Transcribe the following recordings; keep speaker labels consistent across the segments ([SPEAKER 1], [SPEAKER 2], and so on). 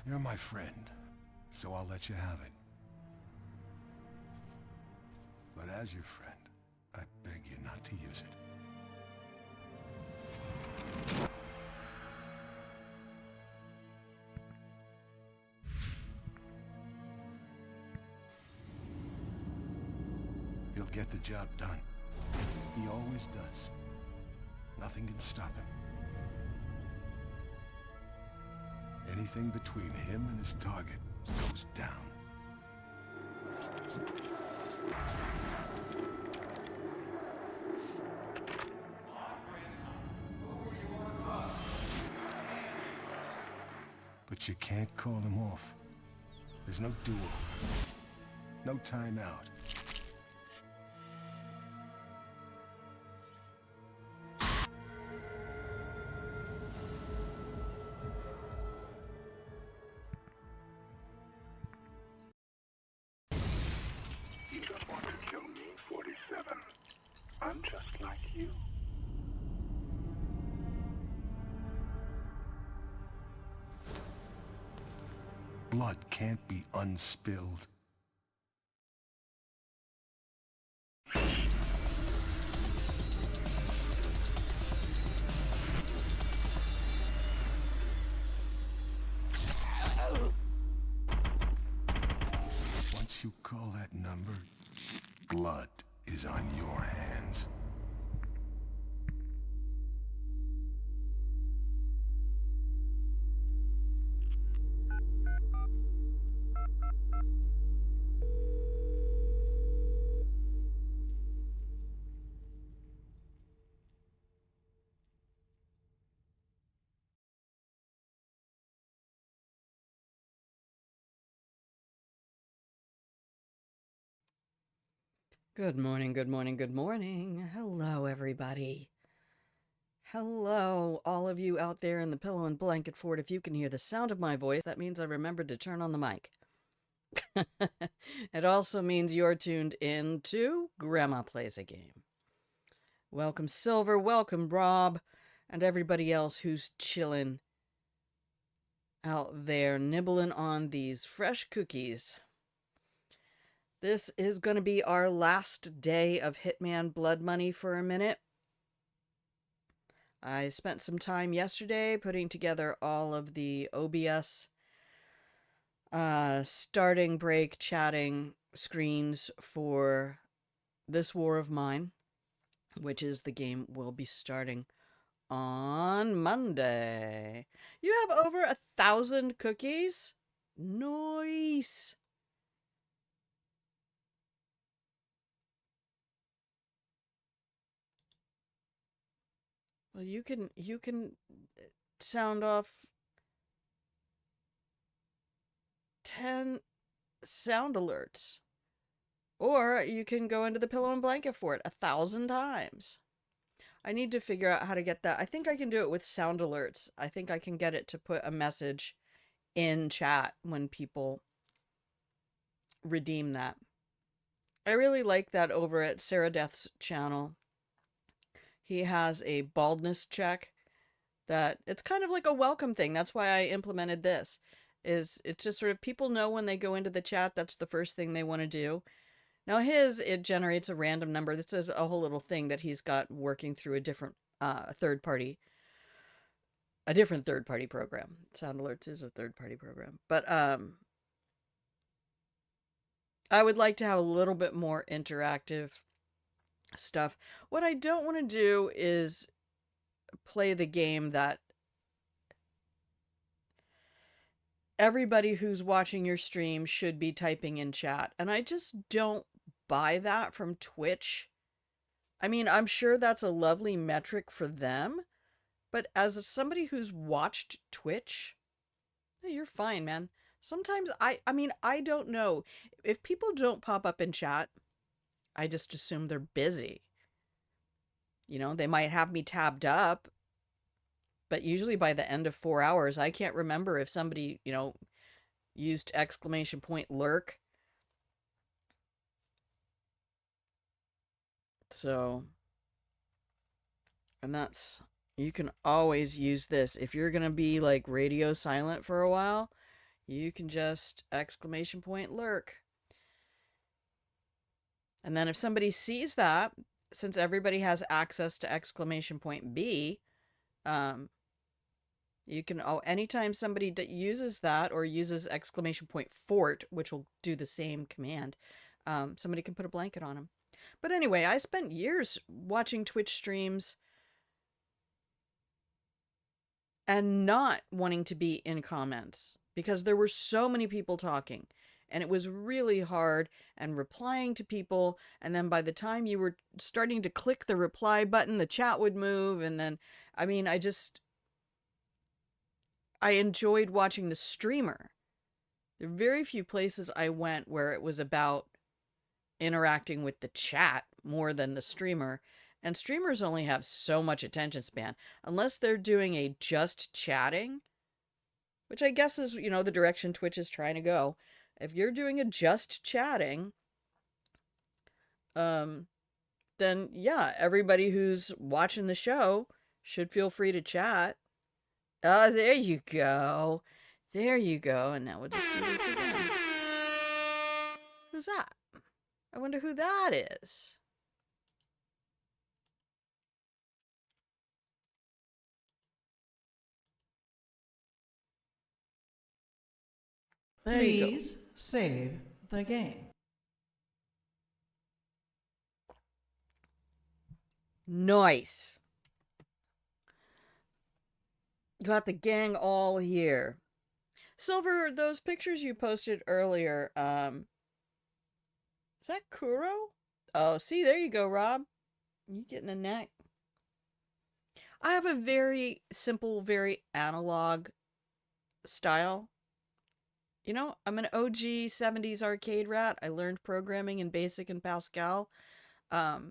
[SPEAKER 1] You're my friend, so I'll let you have it. But as your friend, I beg you not to use it. He'll get the job done. He always does. Nothing can stop him. Anything between him and his target goes down. But you can't call him off. There's no do-over. No timeout.
[SPEAKER 2] You don't want to kill me, 47. I'm just like you.
[SPEAKER 1] Blood can't be unspilled. Once you call that number, blood is on your hands.
[SPEAKER 3] Good morning, good morning, good morning. Hello, everybody. Hello, all of you out there in the pillow and blanket fort. If you can hear the sound of my voice, that means I remembered to turn on the mic. It also means you're tuned in to Grandma Plays a Game. Welcome, Silver, welcome, Rob, and everybody else who's chilling out there, nibbling on these fresh cookies. This is going to be our last day of Hitman Blood Money for a minute. I spent some time yesterday putting together all of the OBS starting break chatting screens for this war of mine, which is the game we'll be starting on Monday. You have over 1,000 cookies? Nice! Well, you can sound off 10 sound alerts. Or you can go into the pillow and blanket for it 1,000 times. I need to figure out how to get that. I think I can do it with sound alerts. I think I can get it to put a message in chat when people redeem that. I really like that over at Sarah Death's channel. He has a baldness check that it's kind of like a welcome thing. That's why I implemented this. It's just sort of people know when they go into the chat, that's the first thing they want to do. Now it generates a random number. This is a whole little thing that he's got working through a different third-party program. Sound Alerts is a third-party program. But I would like to have a little bit more interactive stuff. What I don't want to do is play the game that everybody who's watching your stream should be typing in chat. And I just don't buy that from Twitch. I mean, I'm sure that's a lovely metric for them. But as somebody who's watched Twitch, you're fine, man. Sometimes I mean, I don't know. If people don't pop up in chat, I just assume they're busy. You know, they might have me tabbed up, but usually by the end of 4 hours, I can't remember if somebody, you know, used exclamation point lurk. So, and that's, you can always use this. If you're going to be like radio silent for a while, you can just exclamation point lurk. And then if somebody sees that, since everybody has access to exclamation point B, you can, anytime somebody uses that or uses exclamation point fort, which will do the same command, somebody can put a blanket on them. But anyway, I spent years watching Twitch streams and not wanting to be in comments because there were so many people talking and it was really hard and replying to people. And then by the time you were starting to click the reply button, the chat would move. And then, I mean, I enjoyed watching the streamer. There are very few places I went where it was about interacting with the chat more than the streamer. And streamers only have so much attention span. Unless they're doing a just chatting, which I guess is, the direction Twitch is trying to go. If you're doing a just chatting, then yeah, everybody who's watching the show should feel free to chat. Oh, there you go. There you go. And now we'll just do this again. Who's that? I wonder who that is. There you go.
[SPEAKER 4] Please save the game.
[SPEAKER 3] Nice. Got the gang all here. Silver, those pictures you posted earlier, is that Kuro? Oh, see, there you go, Rob. You getting a neck. I have a very simple, very analog style. I'm an OG 70s arcade rat. I learned programming in BASIC and Pascal. Back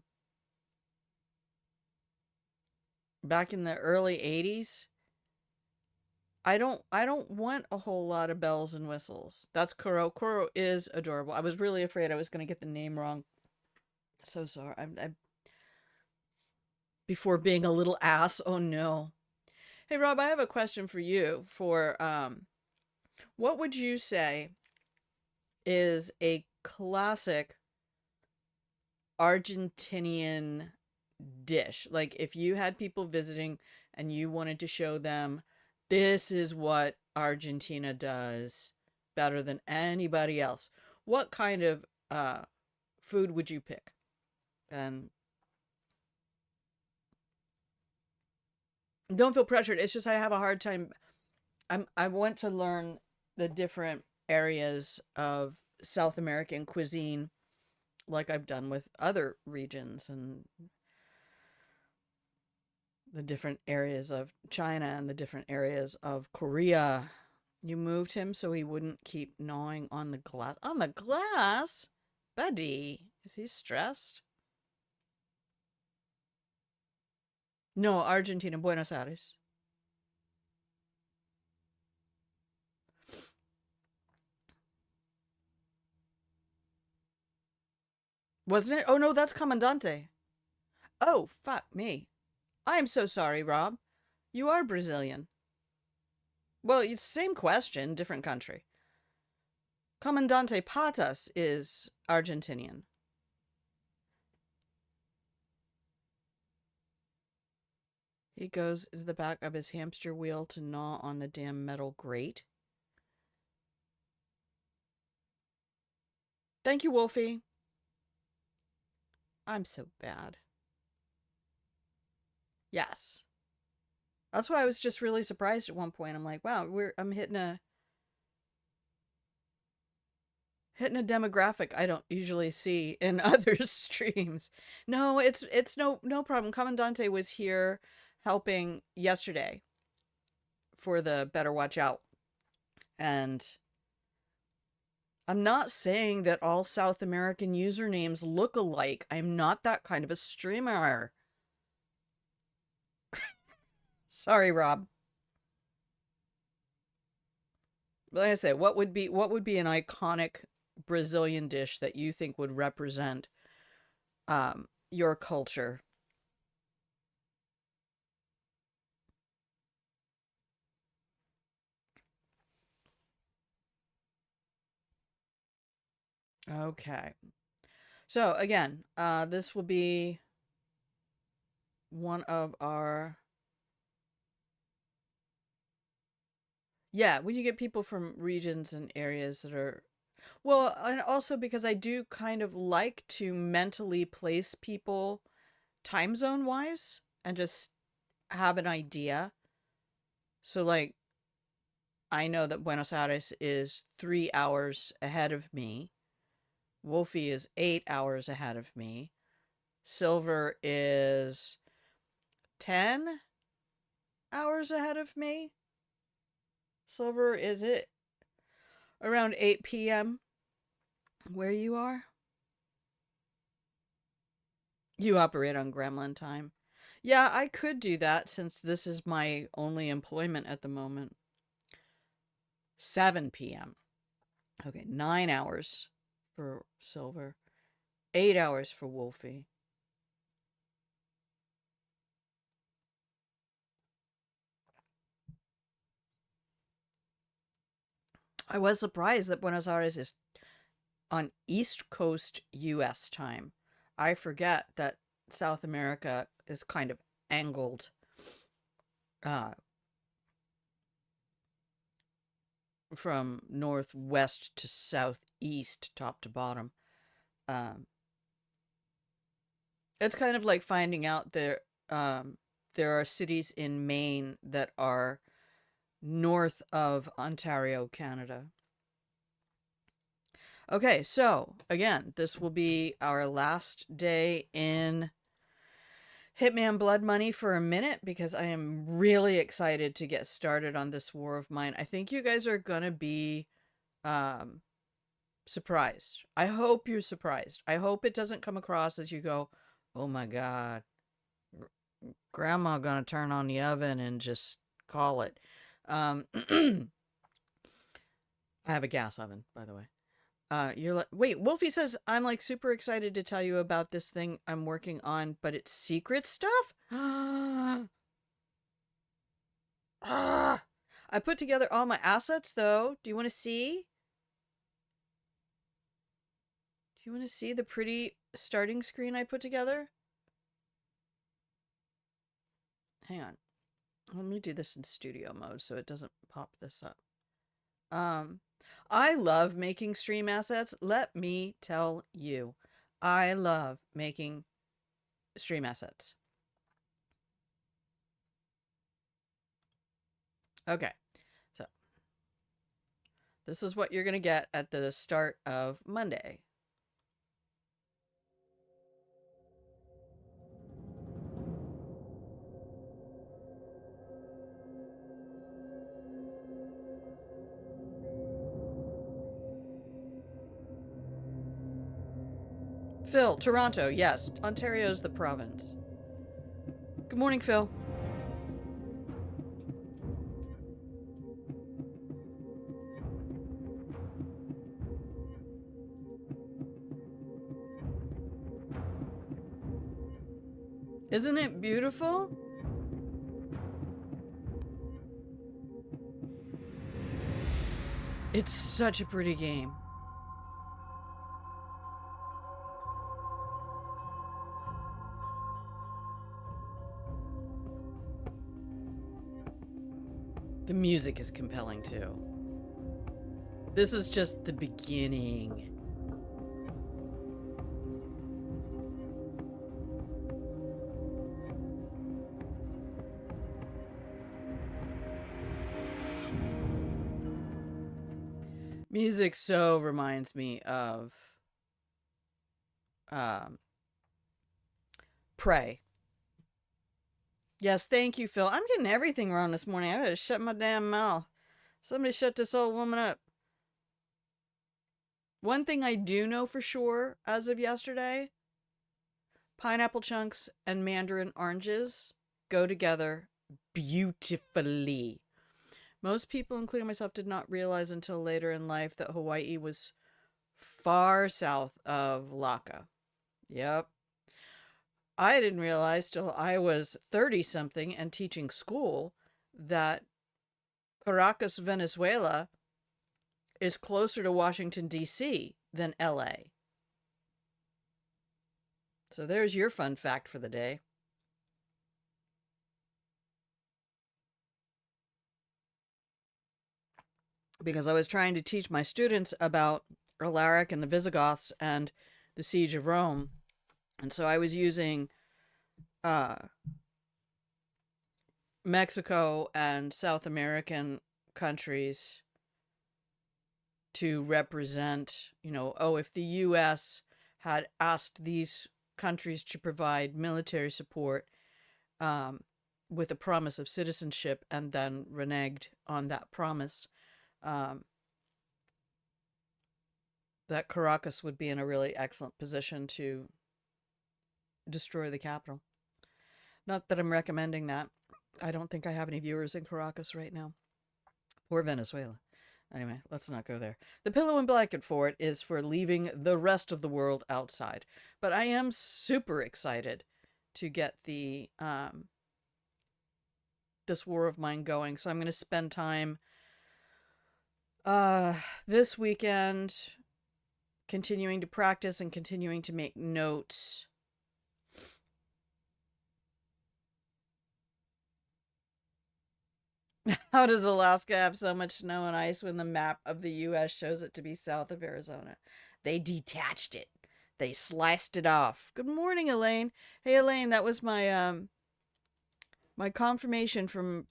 [SPEAKER 3] in the early 80s. I don't want a whole lot of bells and whistles. That's Kuro. Kuro is adorable. I was really afraid I was going to get the name wrong. So sorry. I before being a little ass. Oh no. Hey Rob, I have a question for you. What would you say is a classic Argentinian dish? Like if you had people visiting and you wanted to show them this is what Argentina does better than anybody else, what kind of food would you pick? And don't feel pressured. It's just I have a hard time. I want to learn the different areas of South American cuisine like I've done with other regions and the different areas of China and the different areas of Korea. You moved him so he wouldn't keep gnawing on the glass. On the glass? Buddy, is he stressed? No, Argentina, Buenos Aires. Wasn't it? Oh no, that's Comandante. Oh, fuck me. I'm so sorry, Rob. You are Brazilian. Well, it's same question, different country. Comandante Patas is Argentinian. He goes to the back of his hamster wheel to gnaw on the damn metal grate. Thank you, Wolfie. I'm so bad. Yes. That's why I was just really surprised at one point. I'm like, wow, I'm hitting a demographic I don't usually see in other streams. No, it's no problem. Commandante was here helping yesterday for the Better Watch Out. And I'm not saying that all South American usernames look alike. I'm not that kind of a streamer. Sorry, Rob. Like I say, what would be an iconic Brazilian dish that you think would represent your culture? Okay. So again, this will be one of our... Yeah, when you get people from regions and areas that are... Well, and also because I do kind of like to mentally place people time zone wise and just have an idea. So like, I know that Buenos Aires is 3 hours ahead of me. Wolfie is 8 hours ahead of me. Silver is 10 hours ahead of me. Silver, is it around 8 p.m. where you are? You operate on gremlin time. Yeah, I could do that since this is my only employment at the moment. 7 p.m. Okay, 9 hours for Silver. 8 hours for Wolfie. I was surprised that Buenos Aires is on East Coast U.S. time. I forget that South America is kind of angled from northwest to southeast, top to bottom. It's kind of like finding out there are cities in Maine that are north of Ontario, Canada. Okay, so again, this will be our last day in Hitman Blood Money for a minute because I am really excited to get started on this war of mine. I think you guys are going to be surprised. I hope you're surprised. I hope it doesn't come across as you go, oh my God, Grandma going to turn on the oven and just call it. I have a gas oven, by the way. You're like, wait, Wolfie says, I'm like super excited to tell you about this thing I'm working on, but it's secret stuff? I put together all my assets though. Do you want to see? Do you want to see the pretty starting screen I put together? Hang on. Let me do this in studio mode so it doesn't pop this up. I love making stream assets. Let me tell you, I love making stream assets. Okay, so this is what you're going to get at the start of Monday. Phil, Toronto, yes. Ontario's the province. Good morning, Phil. Isn't it beautiful? It's such a pretty game. The music is compelling too. This is just the beginning. Music so reminds me of Prey. Yes, thank you, Phil. I'm getting everything wrong this morning. I gotta shut my damn mouth. Somebody shut this old woman up. One thing I do know for sure as of yesterday, pineapple chunks and mandarin oranges go together beautifully. Most people, including myself, did not realize until later in life that Hawaii was far south of Laka. Yep. I didn't realize till I was 30-something and teaching school that Caracas, Venezuela is closer to Washington, D.C. than LA. So there's your fun fact for the day. Because I was trying to teach my students about Alaric and the Visigoths and the siege of Rome. And so I was using Mexico and South American countries to represent, if the U.S. had asked these countries to provide military support with a promise of citizenship and then reneged on that promise, that Caracas would be in a really excellent position to destroy the capital. Not that I'm recommending that. I don't think I have any viewers in Caracas right now. Or Venezuela. Anyway, let's not go there. The pillow and blanket for it is for leaving the rest of the world outside. But I am super excited to get the this war of mine going. So I'm going to spend time this weekend continuing to practice and continuing to make notes. How does Alaska have so much snow and ice when the map of the U.S. shows it to be south of Arizona? They detached it. They sliced it off. Good morning, Elaine. Hey, Elaine, that was my my confirmation from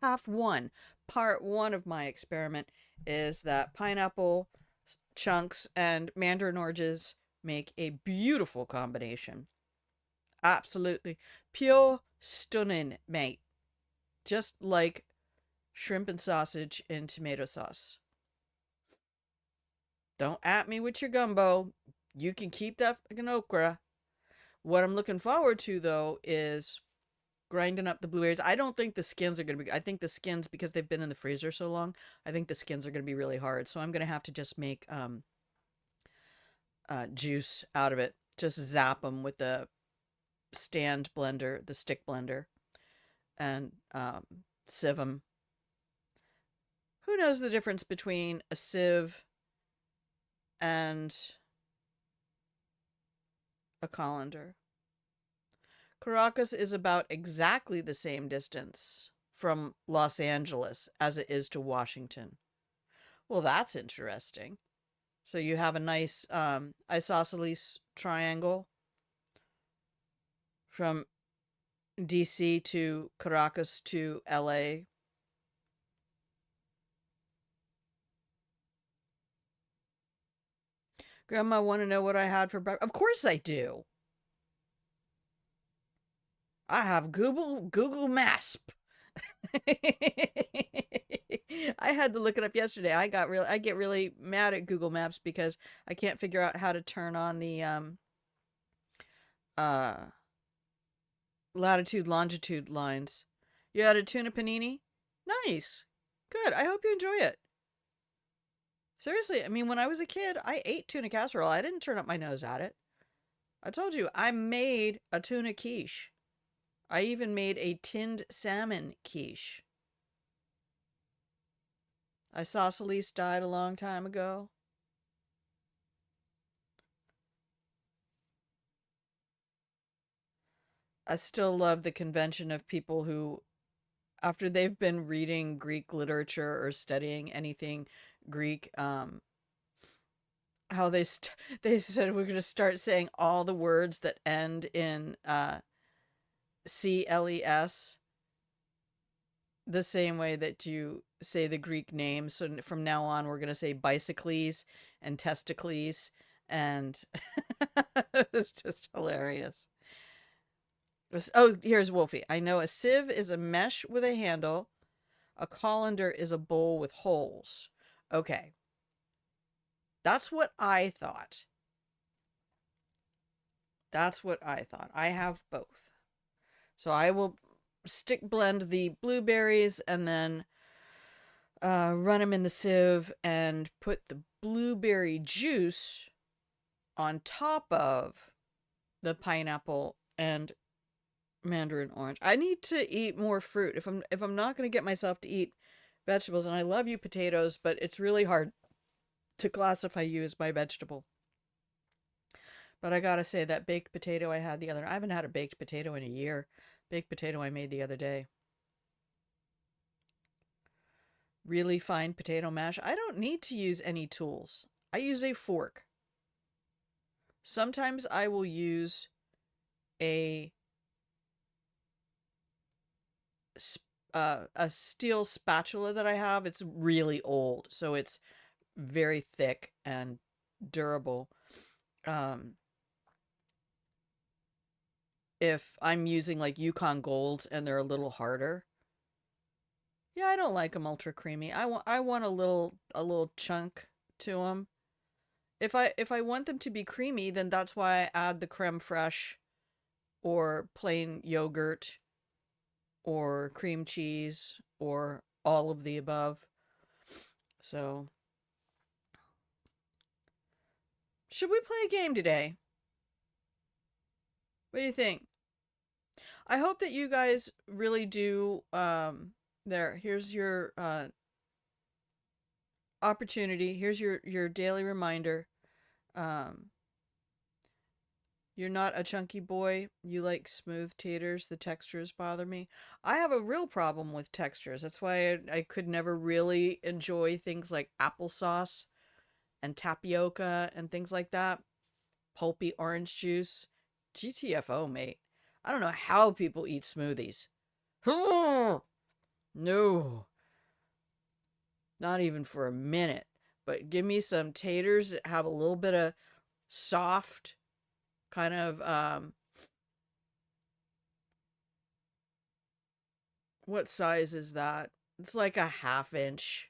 [SPEAKER 3] half one. Part one of my experiment is that pineapple chunks and mandarin oranges make a beautiful combination. Absolutely. Pure stunning, mate. Just like shrimp and sausage in tomato sauce. Don't at me with your gumbo. You can keep that fucking okra. What I'm looking forward to, though, is grinding up the blueberries. I don't think the skins are going to be... I think the skins, because they've been in the freezer so long, I think the skins are going to be really hard. So I'm going to have to just make juice out of it. Just zap them with the stand blender, the stick blender, and sieve them. Who knows the difference between a sieve and a colander? Caracas is about exactly the same distance from Los Angeles as it is to Washington. Well, that's interesting. So you have a nice isosceles triangle from DC to Caracas to LA. Grandma, want to know what I had for breakfast? Of course I do. I have Google Maps. I had to look it up yesterday. I get really mad at Google Maps because I can't figure out how to turn on the latitude longitude lines. You had a tuna panini? Nice. Good. I hope you enjoy it. Seriously, I mean, when I was a kid, I ate tuna casserole. I didn't turn up my nose at it. I told you, I made a tuna quiche. I even made a tinned salmon quiche. Isosceles died a long time ago. I still love the convention of people who, after they've been reading Greek literature or studying anything Greek, how they said we're going to start saying all the words that end in CLES the same way that you say the Greek names. So from now on, we're going to say bicycles and testicles, and it's just hilarious. Oh, here's Wolfie. I know a sieve is a mesh with a handle. A colander is a bowl with holes. Okay. That's what I thought. That's what I thought. I have both. So I will stick blend the blueberries and then run them in the sieve and put the blueberry juice on top of the pineapple and mandarin orange. I need to eat more fruit. If I'm not going to get myself to eat vegetables, and I love you potatoes, but it's really hard to classify you as my vegetable. But I gotta say, that baked potato I had the other... I haven't had a baked potato in a year. Baked potato I made the other day. Really fine potato mash. I don't need to use any tools. I use a fork. Sometimes I will use a steel spatula that I have. It's really old, so it's very thick and durable. If I'm using like Yukon Golds and they're a little harder, yeah, I don't like them ultra creamy. I want a little chunk to them. If I want them to be creamy, then that's why I add the creme fraiche or plain yogurt or cream cheese or all of the above. So, should we play a game today? What do you think? I hope that you guys really do. Here's your opportunity. Here's your daily reminder. You're not a chunky boy. You like smooth taters. The textures bother me. I have a real problem with textures. That's why I could never really enjoy things like applesauce and tapioca and things like that. Pulpy orange juice. GTFO, mate. I don't know how people eat smoothies. No. Not even for a minute. But give me some taters that have a little bit of soft kind of, what size is that? It's like a 1/2 inch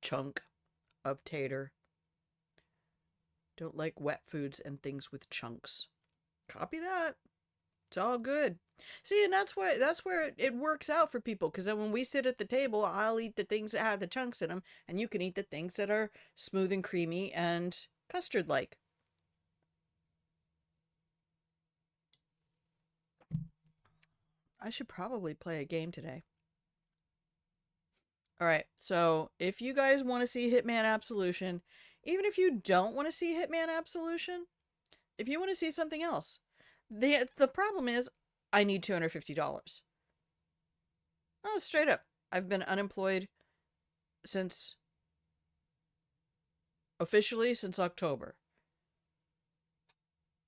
[SPEAKER 3] chunk of tater. Don't like wet foods and things with chunks. Copy that. It's all good. See, and that's where it works out for people, because then when we sit at the table, I'll eat the things that have the chunks in them, and you can eat the things that are smooth and creamy and custard-like. I should probably play a game today. Alright, so if you guys want to see Hitman Absolution, even if you don't want to see Hitman Absolution, if you want to see something else, the problem is, I need $250. Oh, straight up. I've been unemployed officially since October.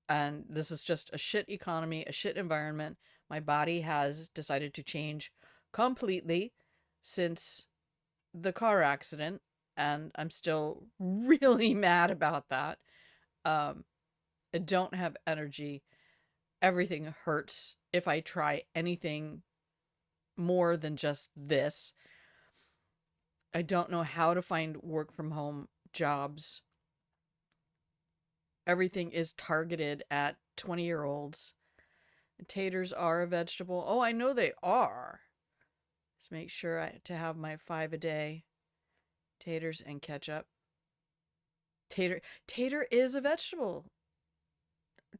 [SPEAKER 3] And this is just a shit economy, a shit environment. My body has decided to change completely since the car accident, and I'm still really mad about that. I don't have energy. Everything hurts if I try anything more than just this. I don't know how to find work from home jobs. Everything is targeted at 20-year-olds. Taters are a vegetable. Oh, I know they are. Let's make sure to have my 5 a day. Taters and ketchup. Tater is a vegetable.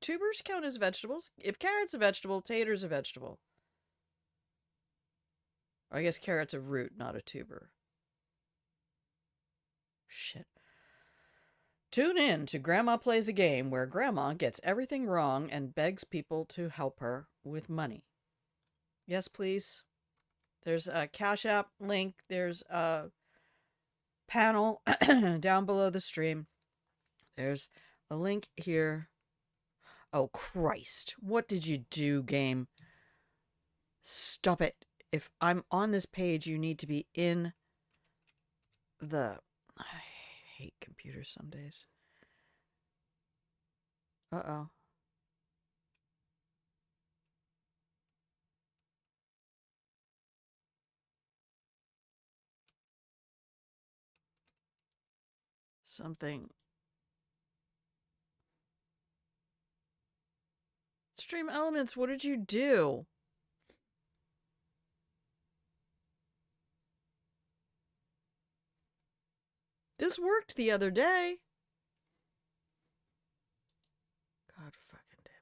[SPEAKER 3] Tubers count as vegetables. If carrot's a vegetable, tater's a vegetable. Or I guess carrot's a root, not a tuber. Shit. Tune in to Grandma Plays a Game, where Grandma gets everything wrong and begs people to help her with money. Yes, please. There's a Cash App link. There's a panel down below the stream. There's a link here. Oh, Christ. What did you do, game? Stop it. If I'm on this page, you need to be in the... I hate computers some days. Uh-oh. Something. Stream Elements, what did you do? This worked the other day. God fucking damn it.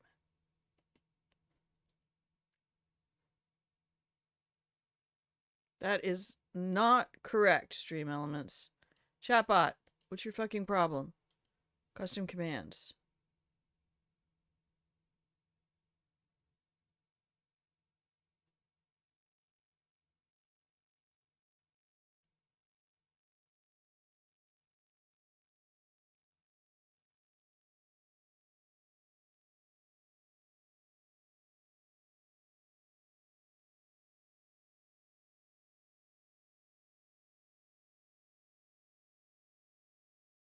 [SPEAKER 3] That is not correct, Stream Elements. Chatbot, What's your fucking problem? Custom commands.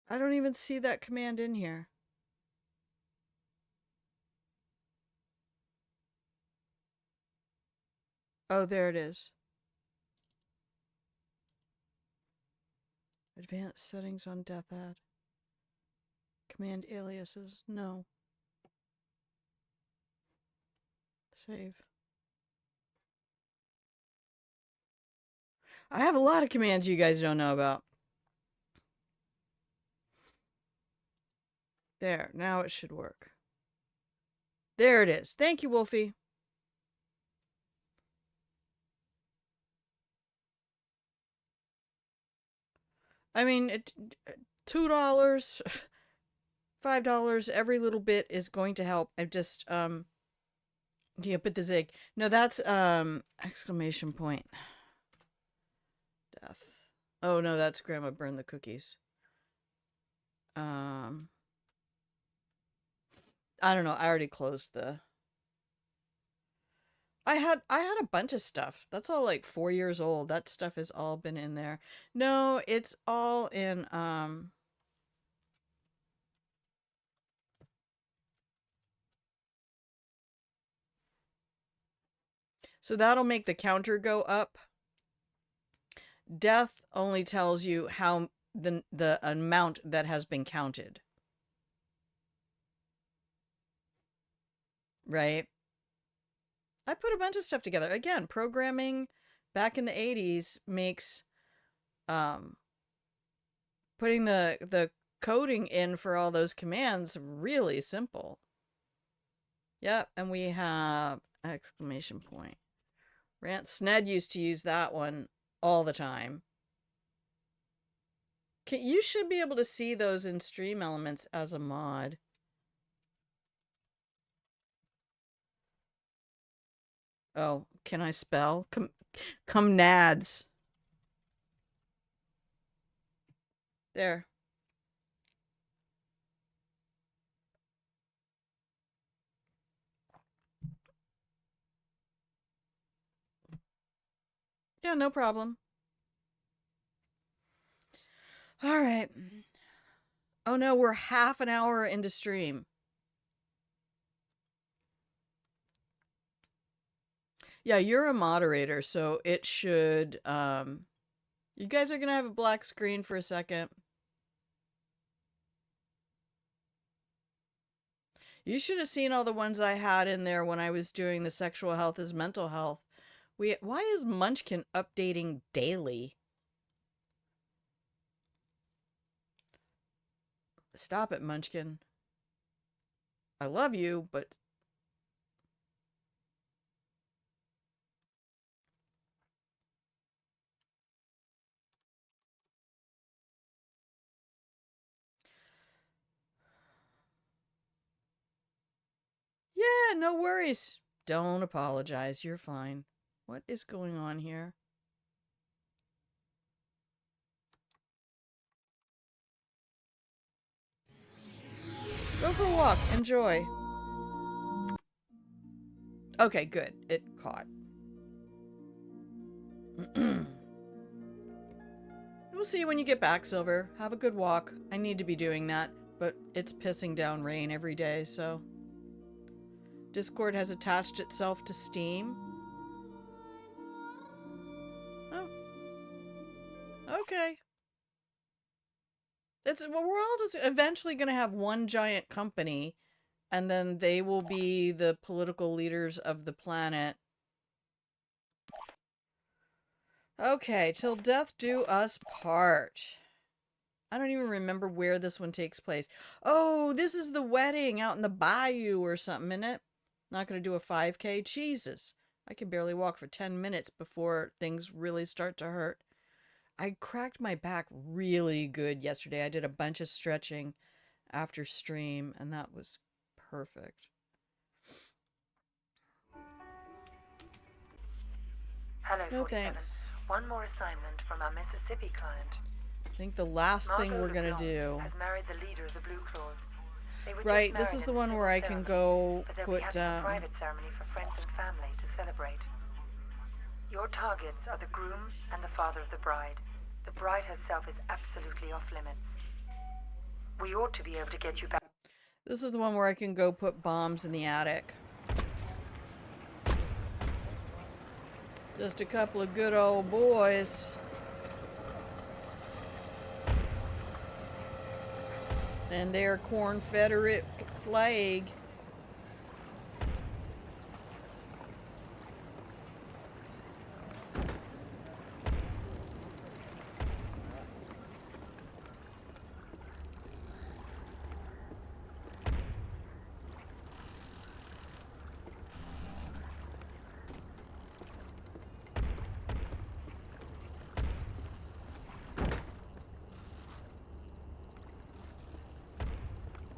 [SPEAKER 3] I don't even see that command in here. Oh, there it is. Advanced settings on death ad. Command aliases. No. Save. I have a lot of commands you guys don't know about. There. Now it should work. There it is. Thank you, Wolfie. I mean, $2, $5, every little bit is going to help. I just, yeah, but the zig. No, that's, exclamation point. Death. Oh, no, that's Grandma burned the cookies. I don't know. I already closed the... I had a bunch of stuff. That's all like 4 years old. That stuff has all been in there. No, it's all in, so that'll make the counter go up. Death only tells you how the amount that has been counted. Right? I put a bunch of stuff together. Again, programming back in the 80s makes putting the coding in for all those commands really simple. Yep, and we have exclamation point. Rant Sned used to use that one all the time. You should be able to see those in Stream Elements as a mod. Oh, can I spell? Come nads. There. Yeah, no problem. All right. Oh no, we're half an hour into stream. Yeah, you're a moderator, so it should, you guys are gonna have a black screen for a second. You should have seen all the ones I had in there when I was doing the sexual health is mental health. Why is Munchkin updating daily? Stop it, Munchkin. I love you, but... Yeah, no worries. Don't apologize. You're fine. What is going on here? Go for a walk. Enjoy. Okay, good. It caught. We'll see you when you get back, Silver. Have a good walk. I need to be doing that, but it's pissing down rain every day, so... Discord has attached itself to Steam. Oh. Okay. Well, we're all just eventually going to have one giant company, and then they will be the political leaders of the planet. Okay, till death do us part. I don't even remember where this one takes place. Oh, this is the wedding out in the bayou or something, isn't it? Not going to do a 5K? Jesus. I can barely walk for 10 minutes before things really start to hurt. I cracked my back really good yesterday. I did a bunch of stretching after stream, and that was perfect.
[SPEAKER 5] Hello,
[SPEAKER 3] No
[SPEAKER 5] 47.
[SPEAKER 3] thanks.
[SPEAKER 5] One more assignment from our Mississippi client.
[SPEAKER 3] I think the last thing
[SPEAKER 5] Margot
[SPEAKER 3] we're gonna
[SPEAKER 5] LeBlanc
[SPEAKER 3] do.
[SPEAKER 5] has married the leader of the Blue Claws. They were
[SPEAKER 3] Right,
[SPEAKER 5] just
[SPEAKER 3] this
[SPEAKER 5] married
[SPEAKER 3] is
[SPEAKER 5] in
[SPEAKER 3] the
[SPEAKER 5] a
[SPEAKER 3] one
[SPEAKER 5] civil
[SPEAKER 3] where I can
[SPEAKER 5] ceremony,
[SPEAKER 3] go
[SPEAKER 5] but they'll be
[SPEAKER 3] put.
[SPEAKER 5] having a private ceremony for friends and family to celebrate. Your targets are the groom and the father of the bride. The bride herself is absolutely off limits. We ought to be able to get you back.
[SPEAKER 3] This is the one where I can go put bombs in the attic. Just a couple of good old boys. And their Confederate flag.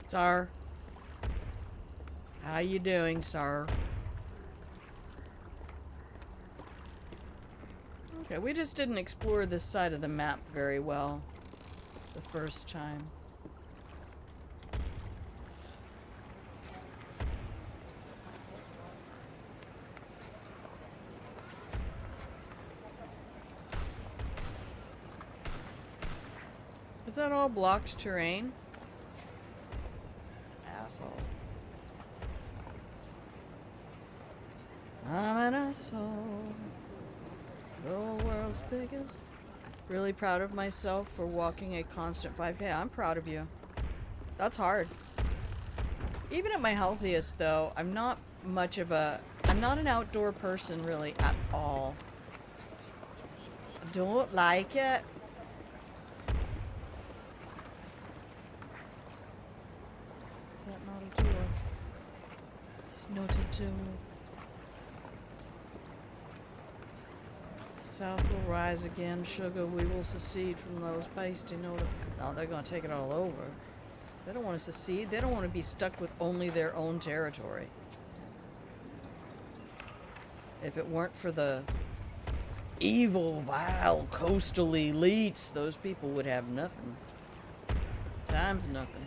[SPEAKER 3] Sir. How you doing, sir? Okay, we just didn't explore this side of the map very well the first time. Is that all blocked terrain? Asshole. I'm an asshole. The world's biggest. Really proud of myself for walking a constant 5K. I'm proud of you. That's hard. Even at my healthiest, though, I'm not an outdoor person really at all. Don't like it. Is that not a door? It's not a door. South will rise again, sugar, we will secede from those pasty No, they're gonna take it all over. They don't want to secede, they don't want to be stuck with only their own territory. If it weren't for the evil, vile, coastal elites, those people would have nothing. Times nothing.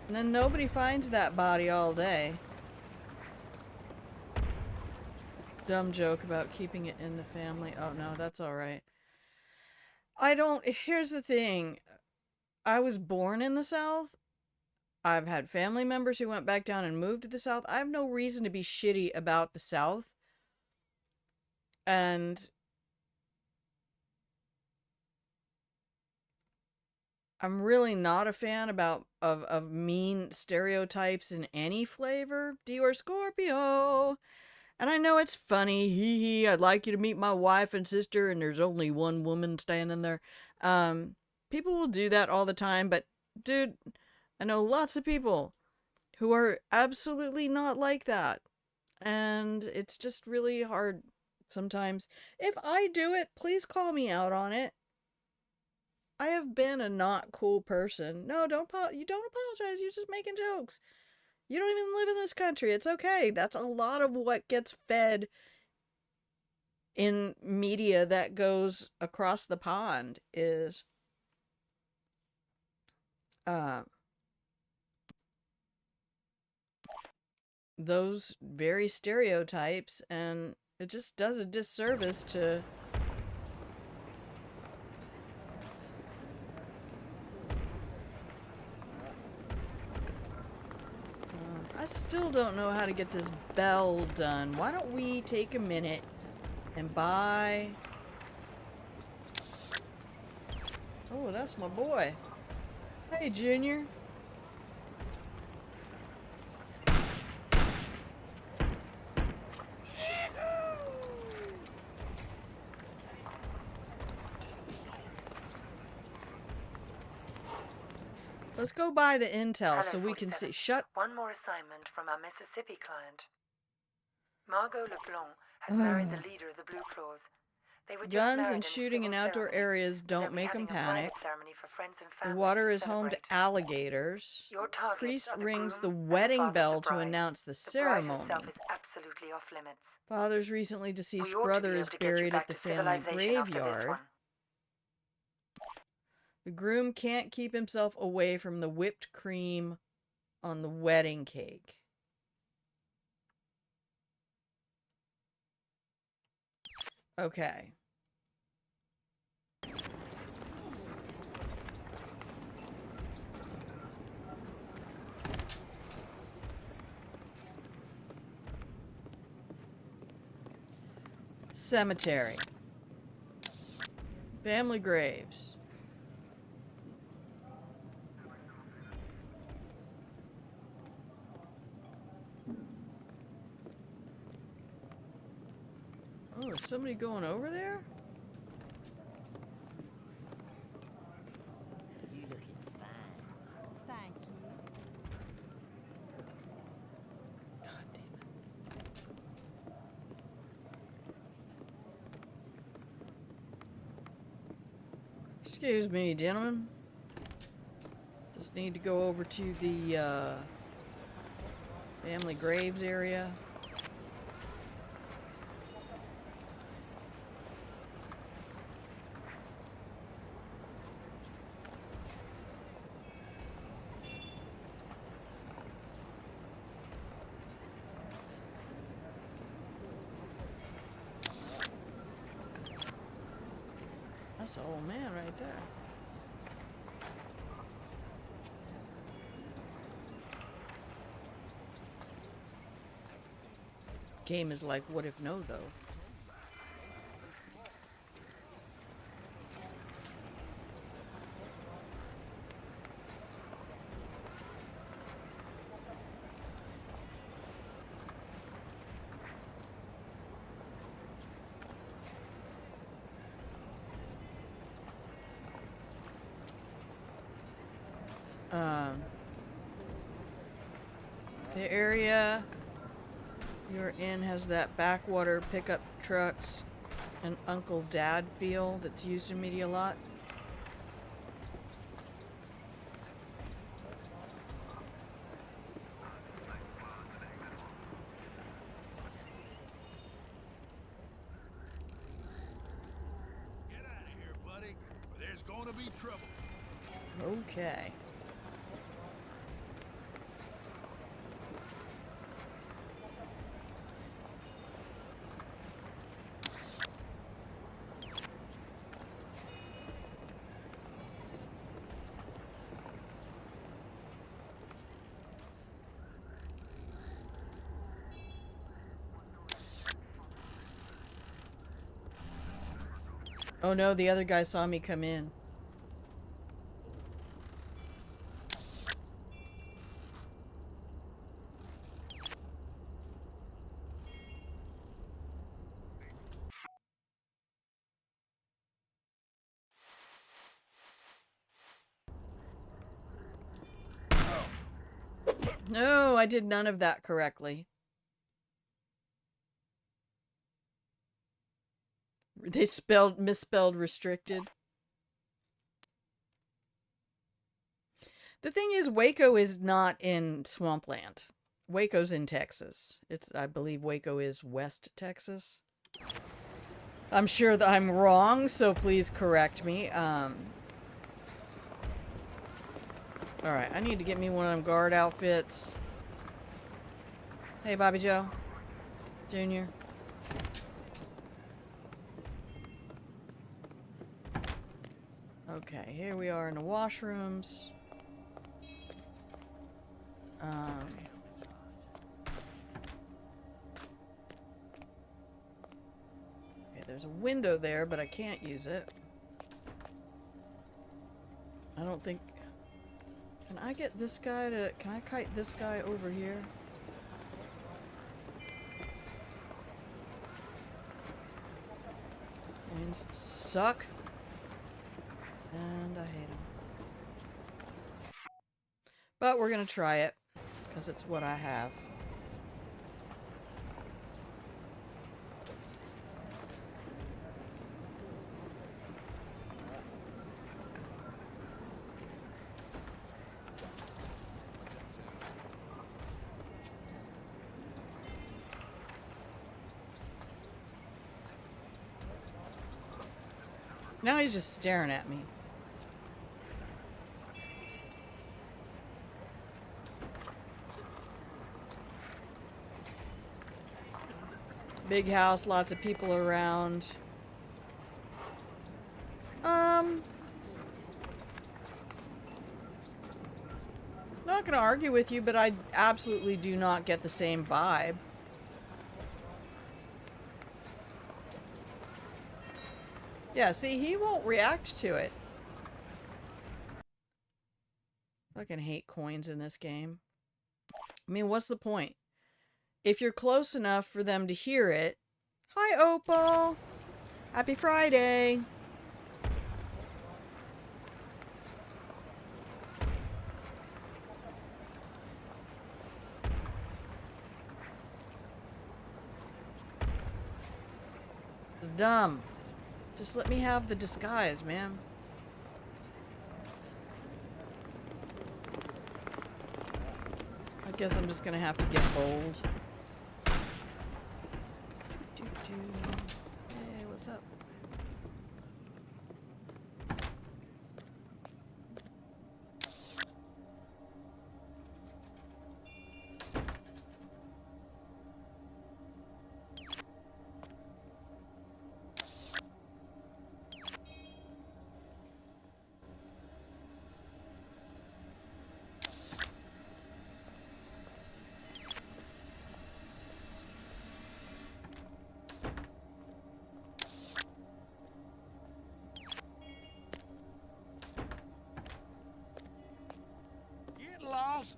[SPEAKER 3] And then nobody finds that body all day. Dumb joke about keeping it in the family. Oh no, that's alright. Here's the thing. I was born in the South. I've had family members who went back down and moved to the South. I have no reason to be shitty about the South. And I'm really not a fan of mean stereotypes in any flavor. Dior Scorpio. And I know it's funny. Hee hee, I'd like you to meet my wife and sister, and there's only one woman standing there. People will do that all the time, but dude, I know lots of people who are absolutely not like that. And it's just really hard sometimes. If I do it, please call me out on it. I have been a not cool person. No, you don't apologize. You're just making jokes. You don't even live in this country. It's okay. That's a lot of what gets fed in media that goes across the pond is those very stereotypes, and it just does a disservice to I still don't know how to get this bell done. Why don't we take a minute and buy... Oh, that's my boy. Hey, Junior. Let's go buy the intel
[SPEAKER 5] Hello,
[SPEAKER 3] so we can
[SPEAKER 5] 47.
[SPEAKER 3] see. Shut.
[SPEAKER 5] One more assignment from our Mississippi client. Margot LeBlanc has married the leader of the Blue Claws. They were just
[SPEAKER 3] Guns
[SPEAKER 5] married
[SPEAKER 3] and
[SPEAKER 5] in a
[SPEAKER 3] shooting in
[SPEAKER 5] civil
[SPEAKER 3] outdoor
[SPEAKER 5] ceremony,
[SPEAKER 3] areas
[SPEAKER 5] and they'll
[SPEAKER 3] don't
[SPEAKER 5] be
[SPEAKER 3] make them
[SPEAKER 5] having a private
[SPEAKER 3] panic.
[SPEAKER 5] ceremony for friends and
[SPEAKER 3] The
[SPEAKER 5] family
[SPEAKER 3] water
[SPEAKER 5] to
[SPEAKER 3] is home to
[SPEAKER 5] celebrate.
[SPEAKER 3] alligators.
[SPEAKER 5] Your targets
[SPEAKER 3] Priest
[SPEAKER 5] are the
[SPEAKER 3] rings the
[SPEAKER 5] groom and the
[SPEAKER 3] wedding
[SPEAKER 5] father of
[SPEAKER 3] bell
[SPEAKER 5] the
[SPEAKER 3] to
[SPEAKER 5] bride.
[SPEAKER 3] announce the
[SPEAKER 5] The bride herself
[SPEAKER 3] ceremony.
[SPEAKER 5] is absolutely off limits.
[SPEAKER 3] Father's recently deceased
[SPEAKER 5] We ought to
[SPEAKER 3] brother
[SPEAKER 5] be
[SPEAKER 3] is
[SPEAKER 5] able to get you
[SPEAKER 3] buried
[SPEAKER 5] back
[SPEAKER 3] at the
[SPEAKER 5] to
[SPEAKER 3] family
[SPEAKER 5] civilization after this
[SPEAKER 3] graveyard.
[SPEAKER 5] one.
[SPEAKER 3] The groom can't keep himself away from the whipped cream on the wedding cake. Okay. Cemetery. Family graves. Oh, is somebody going over there?
[SPEAKER 6] You looking fine.
[SPEAKER 7] Thank you.
[SPEAKER 3] God damn it. Excuse me, gentlemen. Just need to go over to the family graves area. That's an old man right there. Game is like, what if no, though? The area you're in has that backwater pickup trucks and Uncle Dad feel that's used in media a lot.
[SPEAKER 8] Get out of here, buddy, or there's gonna be trouble.
[SPEAKER 3] Okay. Oh no, the other guy saw me come in. No, I did none of that correctly. They misspelled restricted. The thing is, Waco is not in Swampland. Waco's in Texas. I believe Waco is West Texas. I'm sure that I'm wrong, so please correct me. Alright, I need to get me one of them guard outfits. Hey, Bobby Joe. Junior. Okay, here we are in the washrooms. Okay, there's a window there, but I can't use it. I don't think... Can I get this guy to... Can I kite this guy over here? Planes suck. And I hate them. But we're going to try it, because it's what I have. Now he's just staring at me. Big house, lots of people around. Not gonna argue with you, but I absolutely do not get the same vibe. Yeah, see, he won't react to it. Fucking hate coins in this game. I mean, what's the point? If you're close enough for them to hear it. Hi, Opal! Happy Friday! Dumb. Just let me have the disguise, man. I guess I'm just gonna have to get bold. Hey, what's up?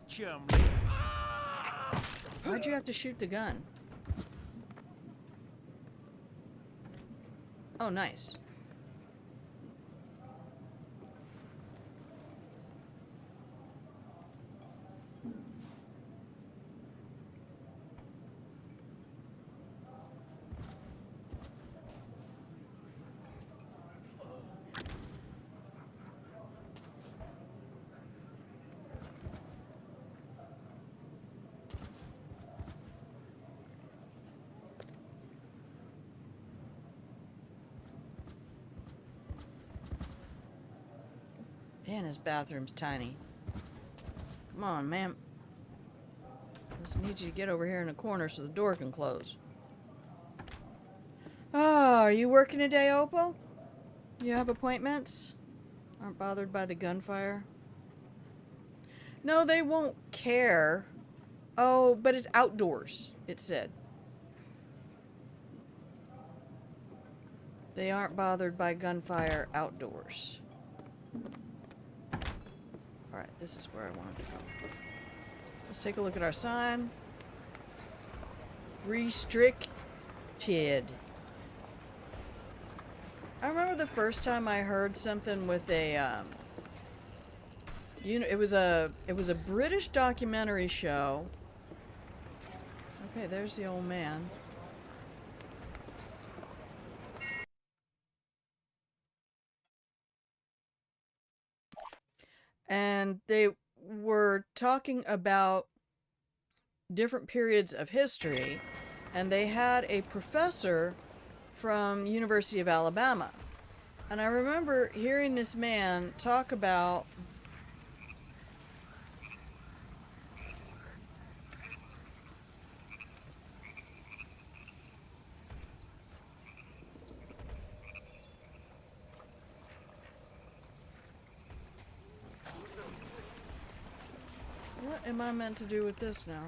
[SPEAKER 8] Chumley.
[SPEAKER 3] Why'd you have to shoot the gun? Oh, nice. Man, his bathroom's tiny. Come on, man. Just need you to get over here in the corner so the door can close. Oh, are you working today, Opal? You have appointments? Aren't bothered by the gunfire? No, they won't care. Oh, but it's outdoors, it said. They aren't bothered by gunfire outdoors. Alright, this is where I wanted to go. Let's take a look at our sign. Restricted. I remember the first time I heard something with a, it was a British documentary show. Okay, there's the old man. And they were talking about different periods of history, and they had a professor from University of Alabama. And I remember hearing this man talk about what am I meant to do with this now?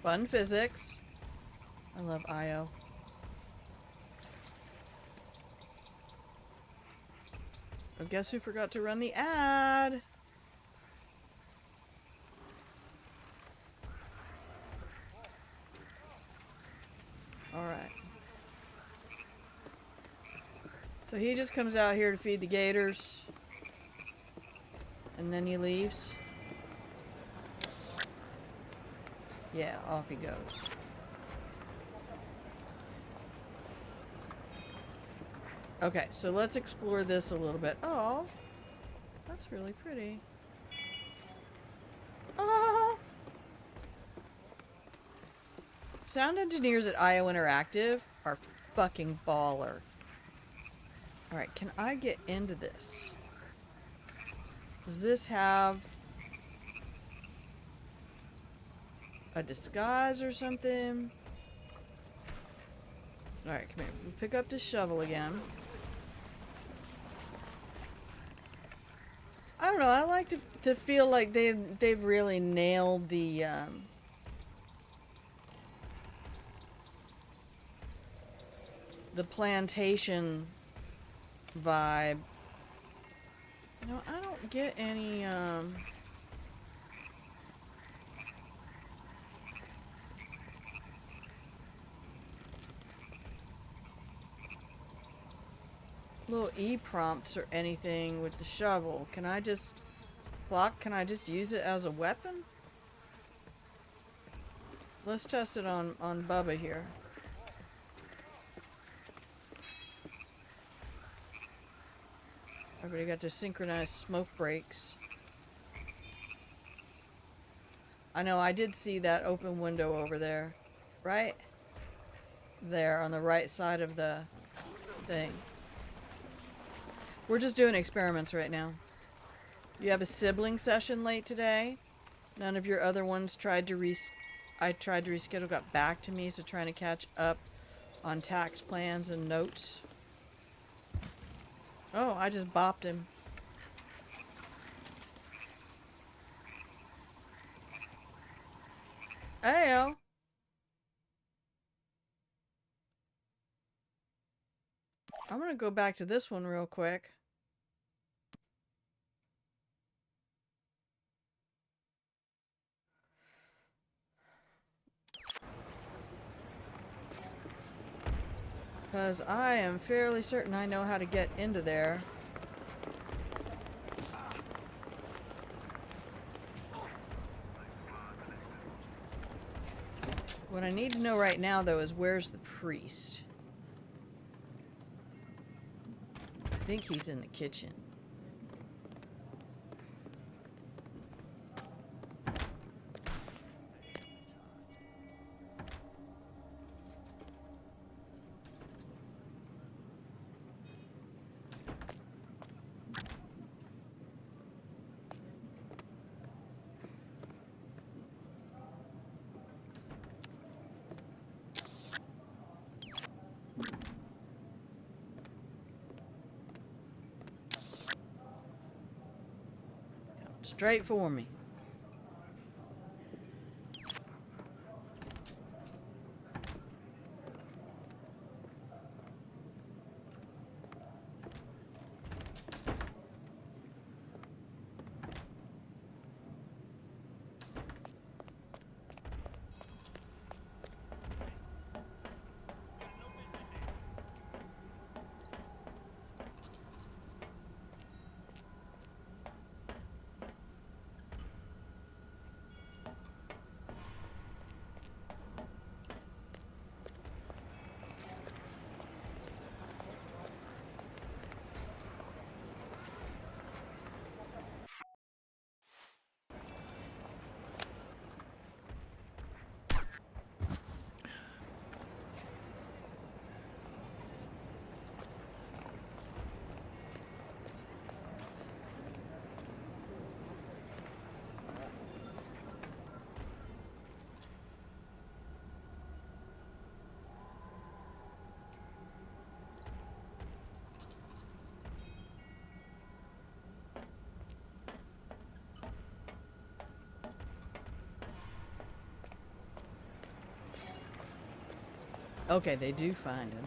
[SPEAKER 3] Fun physics. I love IO. guess who forgot to run the ad? Alright. So he just comes out here to feed the gators. And then he leaves. Yeah, off he goes. Okay, so let's explore this a little bit. Oh, that's really pretty. Oh! Sound engineers at IO Interactive are fucking baller. Alright, can I get into this? Does this have a disguise or something? Alright, come here. We'll pick up the shovel again. I don't know, I like to feel like they've really nailed the plantation vibe. No, I don't get any little E-prompts or anything with the shovel. Can I just use it as a weapon? Let's test it on Bubba here. Everybody got their synchronized smoke breaks. I know, I did see that open window over there. Right? There, on the right side of the thing. We're just doing experiments right now. You have a sibling session late today. None of your other ones tried to I tried to reschedule, got back to me, so trying to catch up on tax plans and notes. Oh, I just bopped him. Heyo. I'm gonna go back to this one real quick. Because I am fairly certain I know how to get into there. What I need to know right now, though, is where's the priest? I think he's in the kitchen. Straight for me. Okay, they do find him.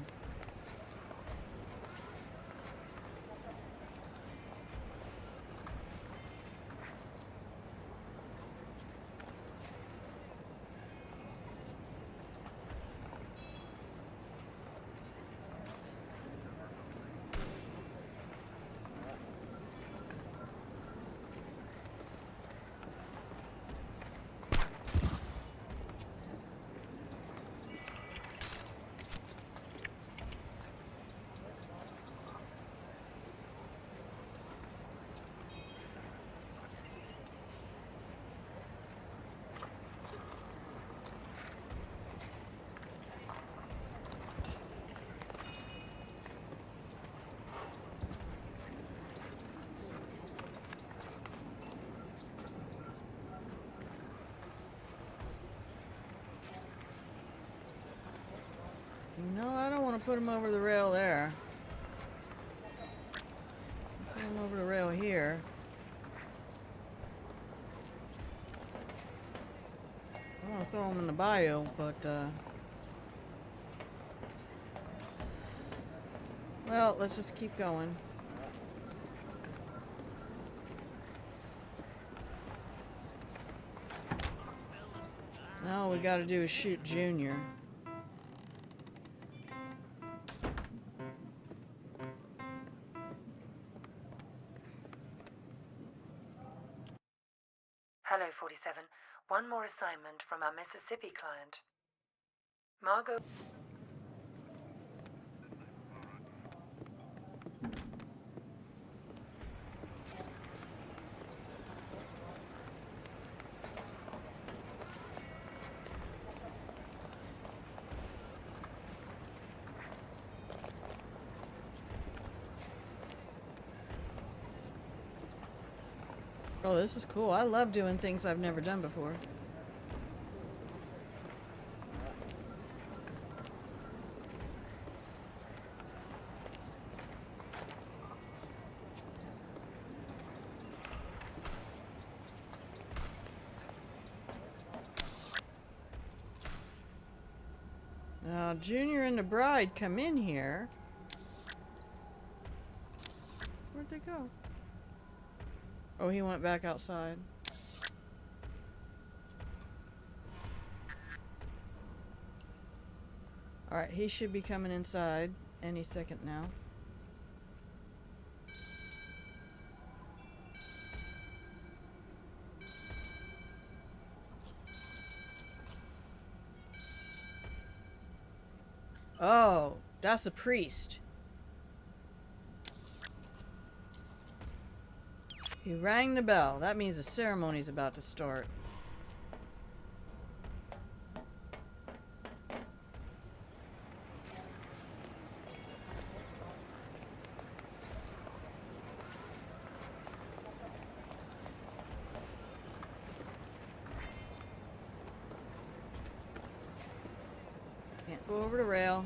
[SPEAKER 3] want to put him over the rail there. Put him over the rail here. I want to throw him in the bayou, but, well, let's just keep going. Now all we gotta do is shoot Junior.
[SPEAKER 5] Hello, 47. One more assignment from our Mississippi client. Margot...
[SPEAKER 3] Oh, this is cool. I love doing things I've never done before. Now, Junior and the bride come in here. Where'd they go? Oh, he went back outside. Alright, he should be coming inside any second now. Oh, that's a priest. He rang the bell. That means the ceremony's about to start. Can't go over the rail.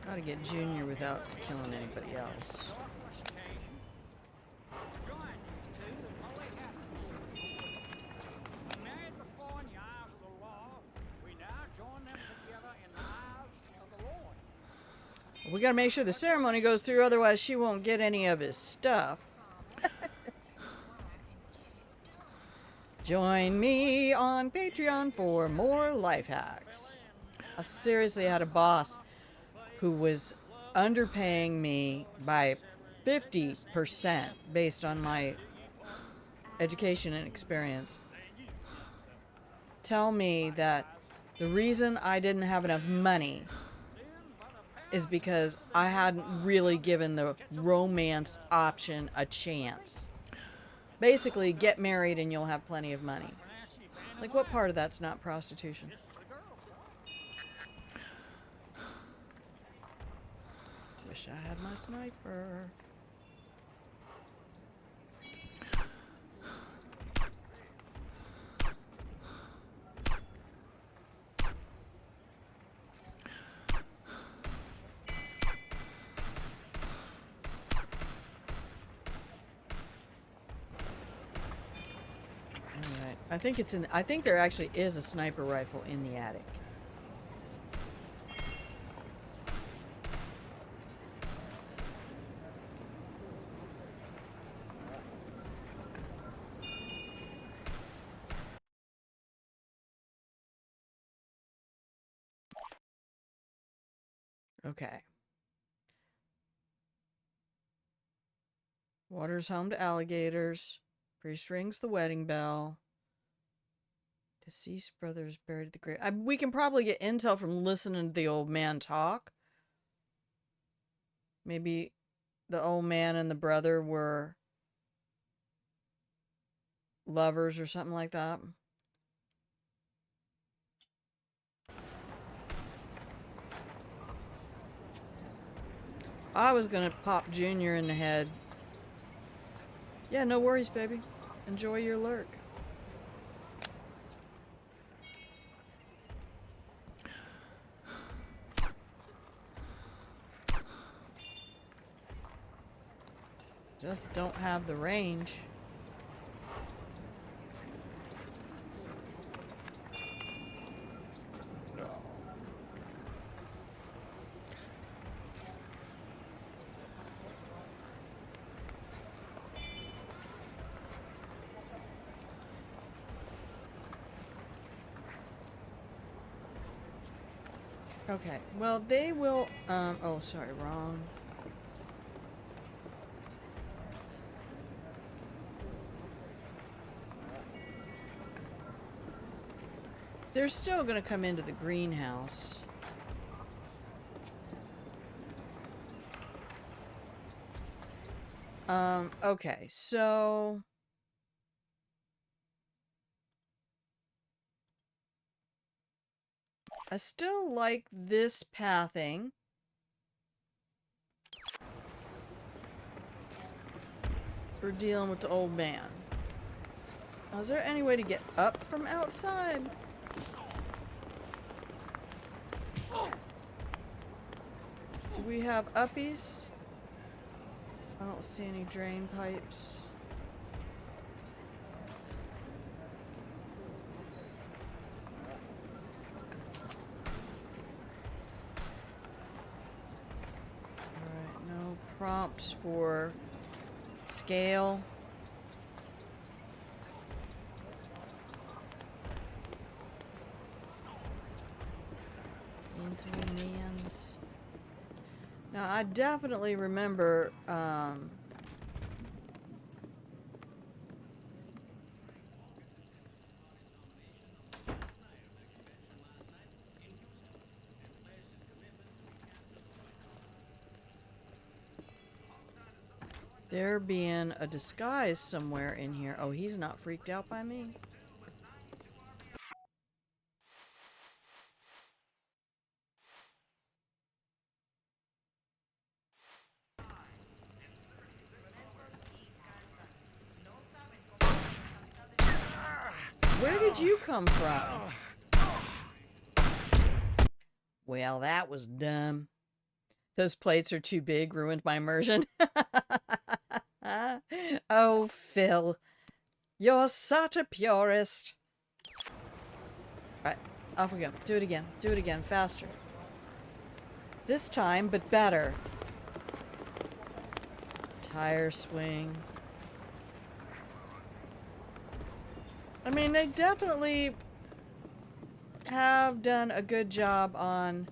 [SPEAKER 3] Gotta get Junior without killing anybody else. We gotta make sure the ceremony goes through, otherwise she won't get any of his stuff. Join me on Patreon for more life hacks. I seriously had a boss who was underpaying me by 50% based on my education and experience. Tell me that the reason I didn't have enough money is because I hadn't really given the romance option a chance. Basically, get married and you'll have plenty of money. Like, what part of that's not prostitution? Wish I had my sniper. Alright, I think there actually is a sniper rifle in the attic. Okay. Water's home to alligators. Priest rings the wedding bell. Deceased brothers buried at the grave. We can probably get intel from listening to the old man talk. Maybe the old man and the brother were lovers or something like that. I was gonna pop Junior in the head. Yeah, no worries, baby. Enjoy your lurk. Just don't have the range. Okay, well, they will, oh, sorry, wrong. They're still gonna come into the greenhouse. Okay, so... I still like this pathing. For dealing with the old man. Now, is there any way to get up from outside? Do we have uppies? I don't see any drain pipes. Alright, no prompts for scale. Into man's. Now I definitely remember there being a disguise somewhere in here. Oh, he's not freaked out by me. Where did you come from? Well, that was dumb. Those plates are too big, ruined my immersion. Oh, Phil. You're such a purist. Alright, off we go. Do it again. Do it again. Faster. This time, but better. Tire swing. I mean, they definitely have done a good job on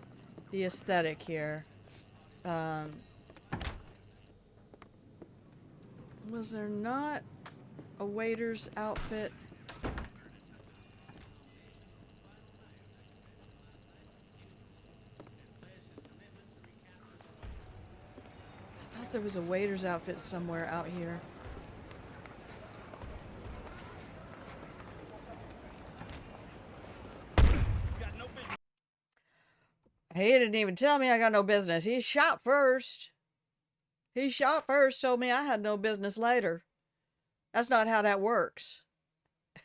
[SPEAKER 3] the aesthetic here. Was there not a waiter's outfit? I thought there was a waiter's outfit somewhere out here. He didn't even tell me I got no business. He shot first. He shot first, told me I had no business later. That's not how that works.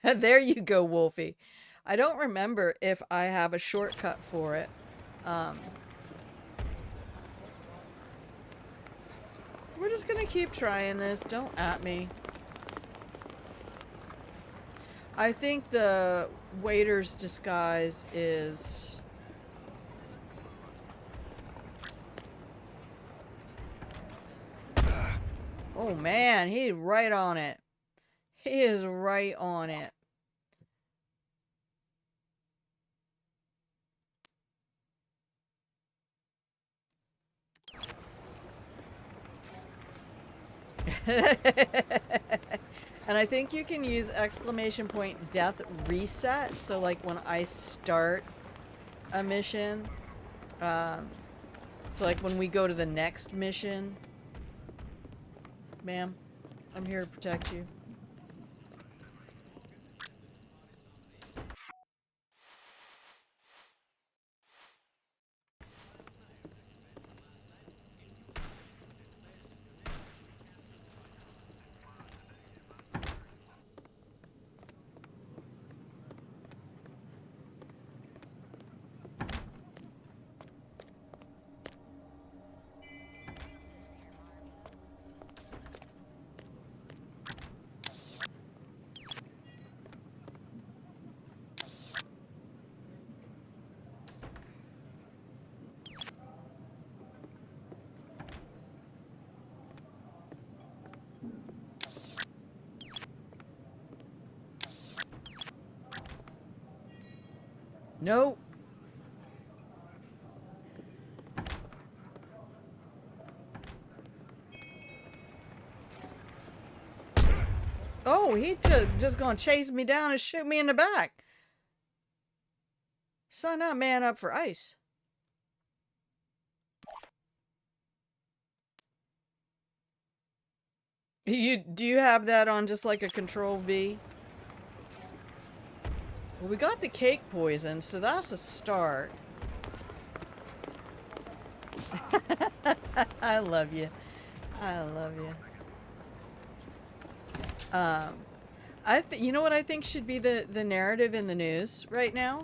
[SPEAKER 3] There you go, Wolfie. I don't remember if I have a shortcut for it. We're just gonna keep trying this. Don't at me. I think the waiter's disguise is... Oh man, he's right on it. He is right on it. And I think you can use exclamation point death reset. So like when I start a mission, It's like when we go to the next mission. Ma'am, I'm here to protect you. Nope. Oh, he just gonna chase me down and shoot me in the back. Sign that man up for ice. Do you have that on just like a Control V? Well, we got the cake poison, so that's a start. I love you. I love you. You know what I think should be the narrative in the news right now?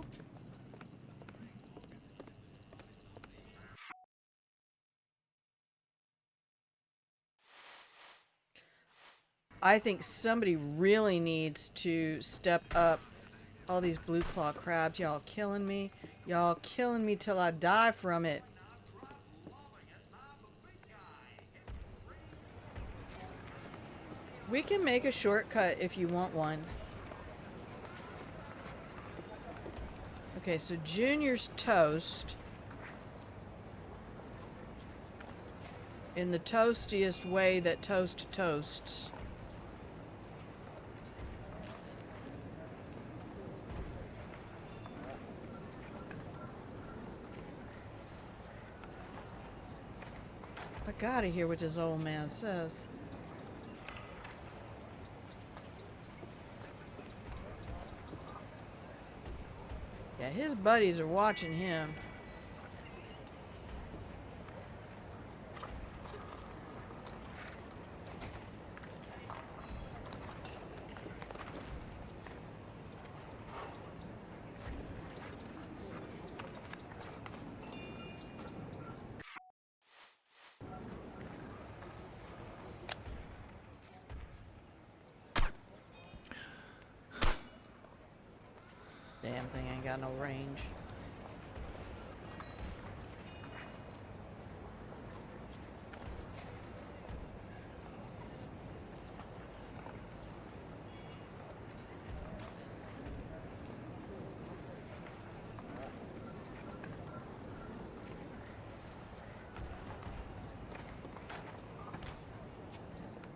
[SPEAKER 3] I think somebody really needs to step up. All these blue claw crabs, y'all killing me. Y'all killing me till I die from it. We can make a shortcut if you want one. Okay, so Junior's toast. In the toastiest way that toast toasts. I gotta hear what this old man says. Yeah, his buddies are watching him. Damn thing ain't got no range.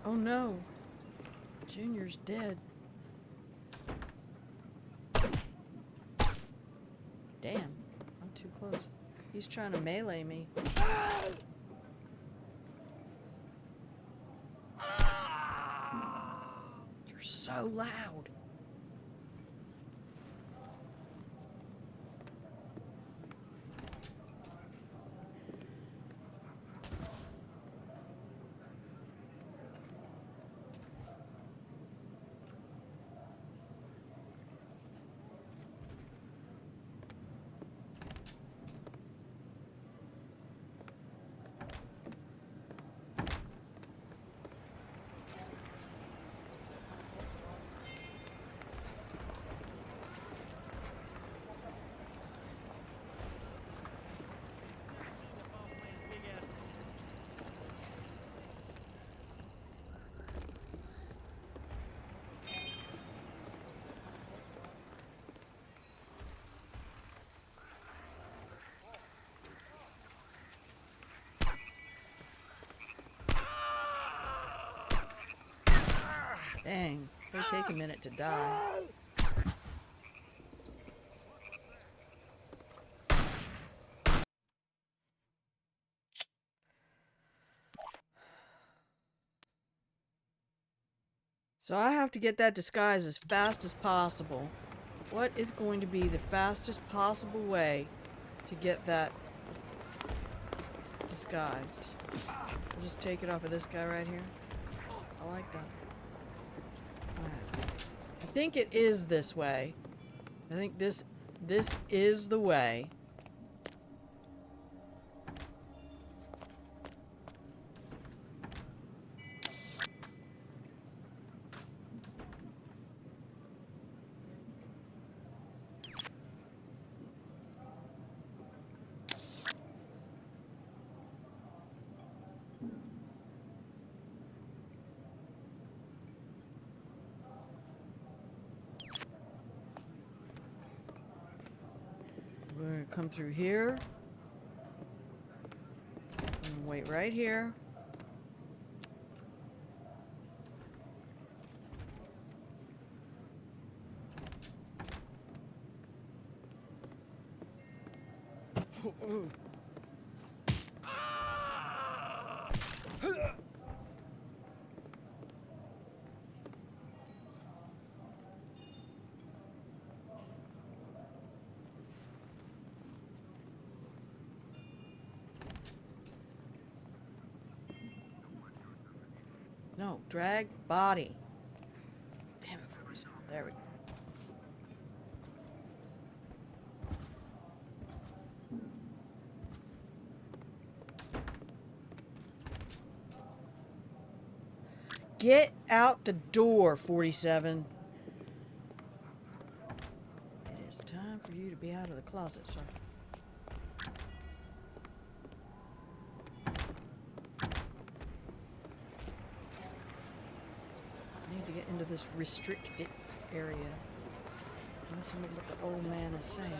[SPEAKER 3] Oh no. Junior's dead. Damn, I'm too close. He's trying to melee me. You're so loud. Dang, they take a minute to die. So I have to get that disguise as fast as possible. What is going to be the fastest possible way to get that disguise? I'll just take it off of this guy right here. I like that. Alright. I think it is this way. I think this is the way. We're gonna come through here. And wait right here. No, drag body. Damn it, Forrest. There we go. Get out the door, 47. It is time for you to be out of the closet, sir. I need to get into this restricted area. Listen to what the old man is saying.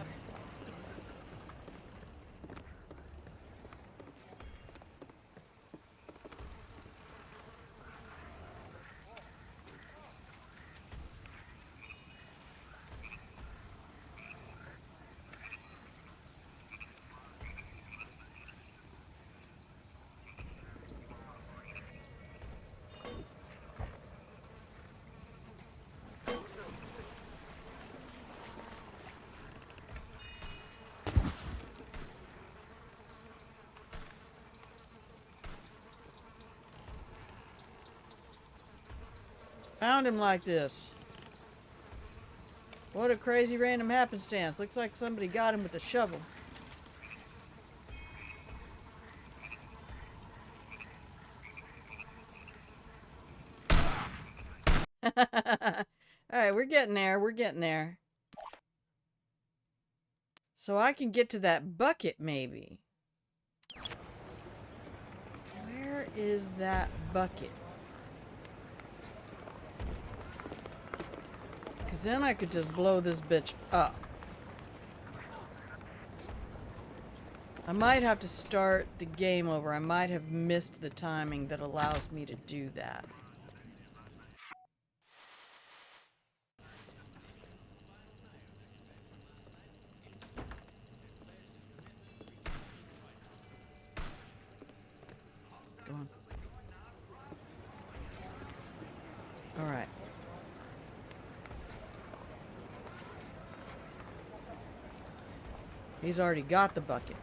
[SPEAKER 3] Found him like this. What a crazy random happenstance. Looks like somebody got him with a shovel. Alright, we're getting there. We're getting there. So I can get to that bucket, maybe. Where is that bucket? Because then I could just blow this bitch up. I might have to start the game over. I might have missed the timing that allows me to do that. Go on. All right. He's already got the bucket.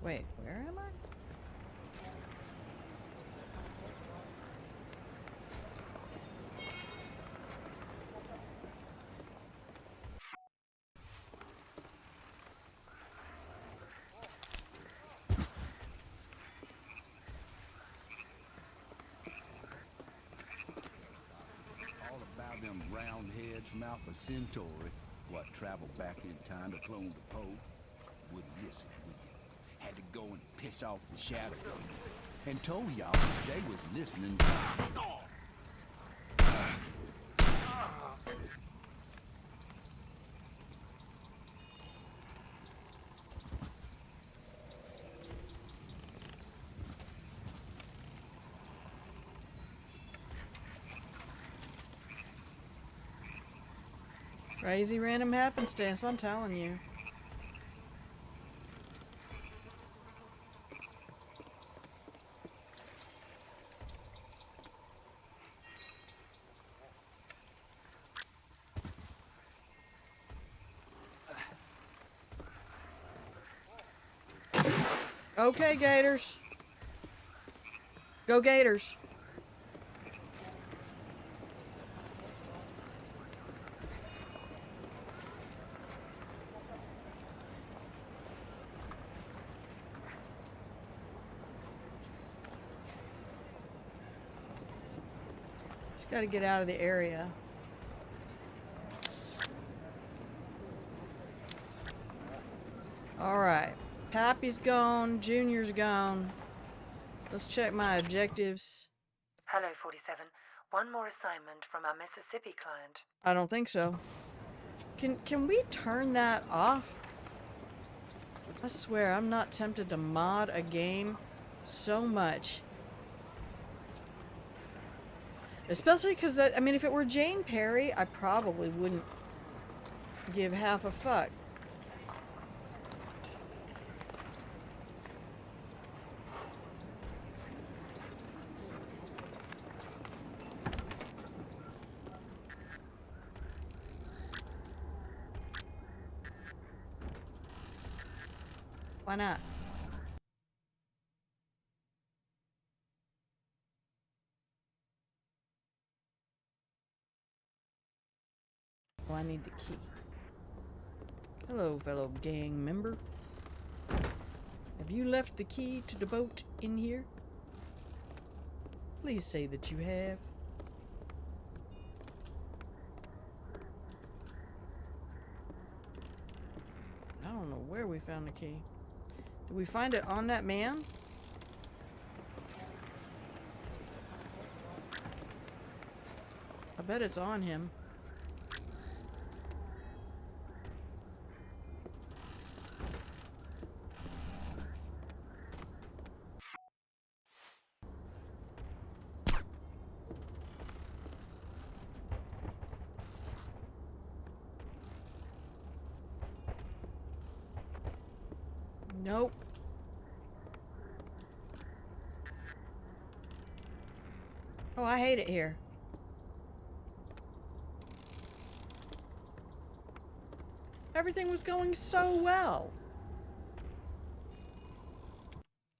[SPEAKER 3] Wait, where am I?
[SPEAKER 8] All about them roundheads from Alpha Centauri, what traveled back in time to clone the Pope. Wouldn't listen, would you? Had to go and piss off the shadow. and told y'all if Jay was listening.
[SPEAKER 3] Crazy random happenstance, I'm telling you. Okay, Gators. Go Gators. Just gotta get out of the area. Alright. Pappy's gone. Junior's gone. Let's check my objectives.
[SPEAKER 5] Hello, 47. One more assignment from our Mississippi client.
[SPEAKER 3] I don't think so. Can we turn that off? I swear, I'm not tempted to mod a game so much. Especially because, I mean, if it were Jane Perry, I probably wouldn't give half a fuck. Why not? Oh, I need the key. Hello, fellow gang member. Have you left the key to the boat in here? Please say that you have. I don't know where we found the key. Did we find it on that man? I bet it's on him. Nope. Oh, I hate it here. Everything was going so well.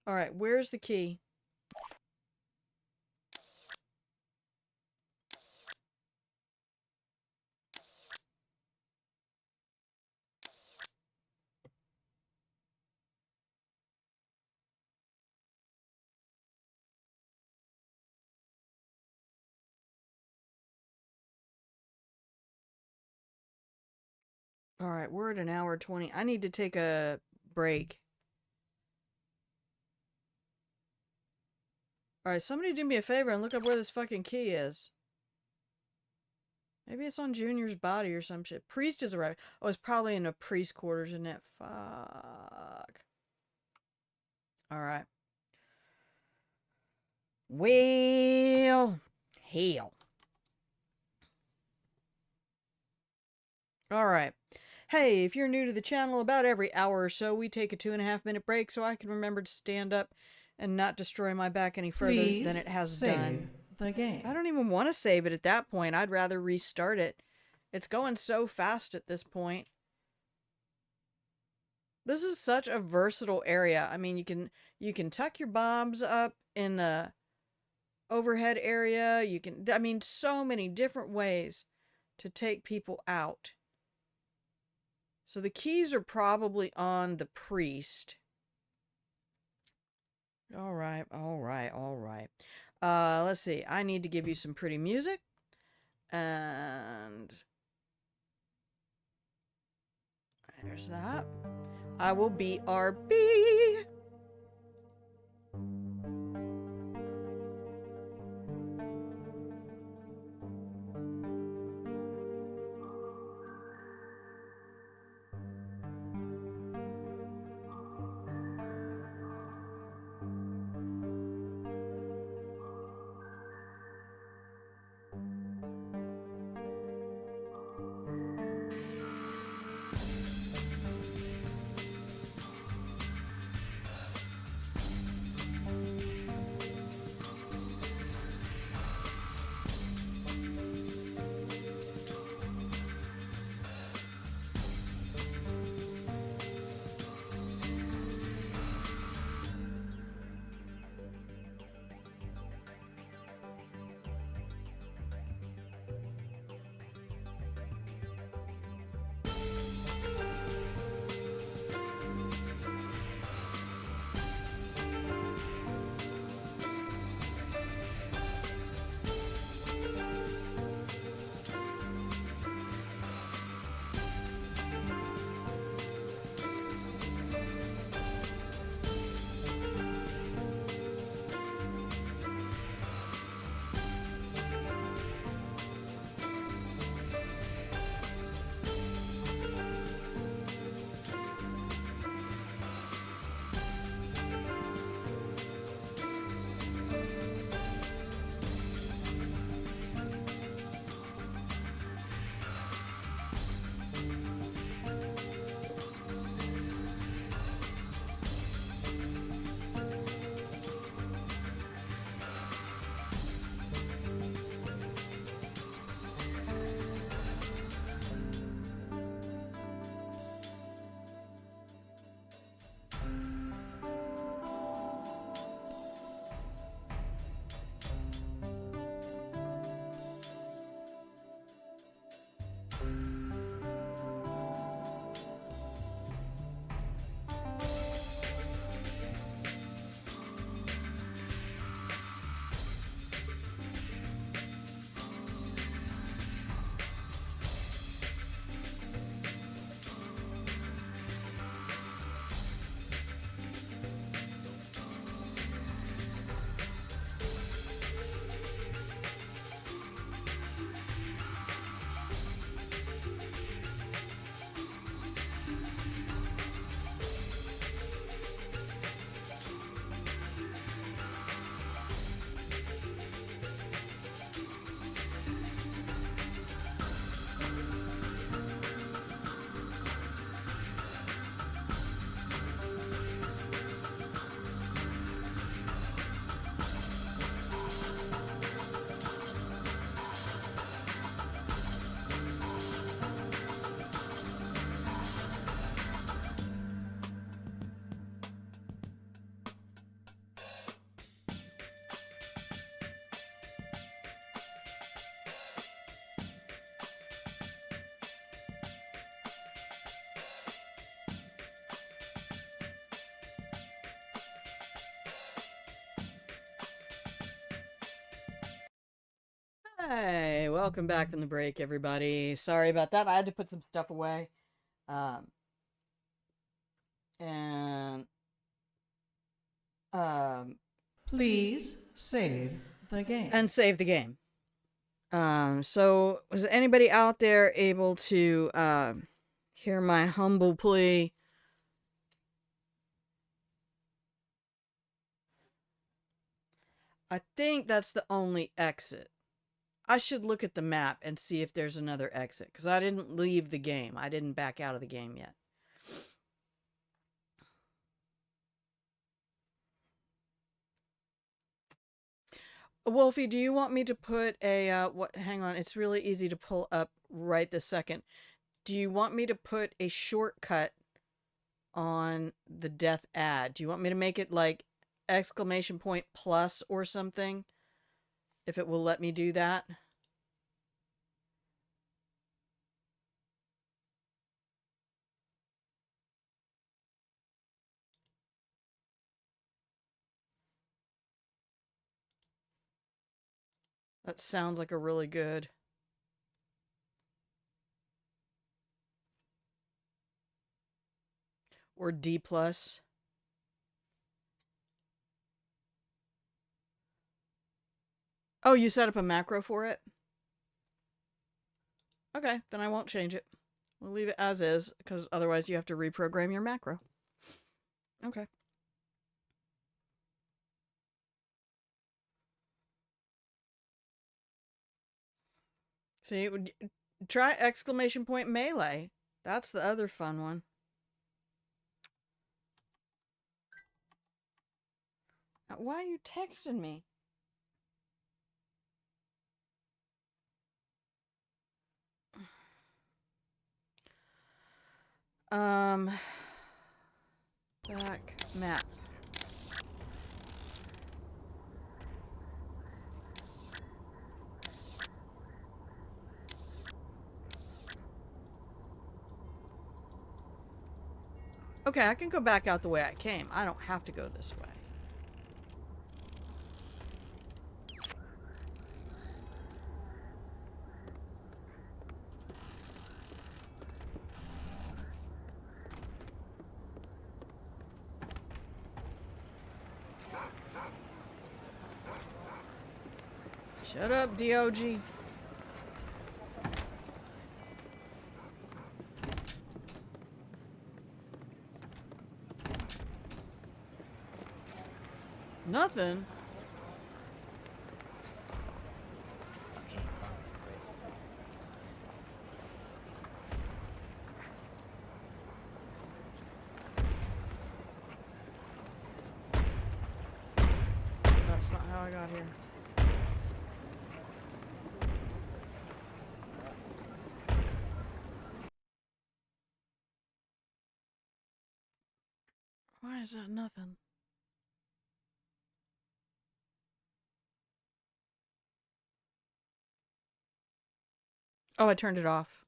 [SPEAKER 3] Alright, where's the key? Alright, we're at an hour 20. I need to take a break. Alright, somebody do me a favor and look up where this fucking key is. Maybe it's on Junior's body or some shit. Priest is arriving. Oh, it's probably in the priest quarters, isn't it? Fuck. Alright. Well, hell. Alright. Hey, if you're new to the channel, about every hour or so, we take a 2.5-minute break so I can remember to stand up and not destroy my back any further
[SPEAKER 4] Please
[SPEAKER 3] than it has
[SPEAKER 4] save
[SPEAKER 3] done.
[SPEAKER 4] the game.
[SPEAKER 3] I don't even want to save it at that point. I'd rather restart it. It's going so fast at this point. This is such a versatile area. I mean, you can tuck your bombs up in the overhead area. You can, I mean, so many different ways to take people out. So the keys are probably on the priest. All right, all right, all right. Let's see. I need to give you some pretty music. And there's that. I will be RB. Hey, welcome back from the break, everybody. Sorry about that. I had to put some stuff away. And
[SPEAKER 4] Please save the game.
[SPEAKER 3] and save the game. So was anybody out there able to hear my humble plea? I think that's the only exit. I should look at the map and see if there's another exit, because I didn't leave the game. I didn't back out of the game yet. Wolfie, do you want me to put a, what, hang on, it's really easy to pull up right this second. Do you want me to put a shortcut on the death ad? Do you want me to make it like !+ or something? If it will let me do that? That sounds like a really good. Or D+. Oh, you set up a macro for it? Okay, then I won't change it. We'll leave it as is, because otherwise you have to reprogram your macro. Okay. See, it would try ! melee. That's the other fun one. Why are you texting me? Back map. Okay, I can go back out the way I came. I don't have to go this way. Shut up, DOG. Nothing. That's not how I got here. Why is that nothing? Oh, I turned it off.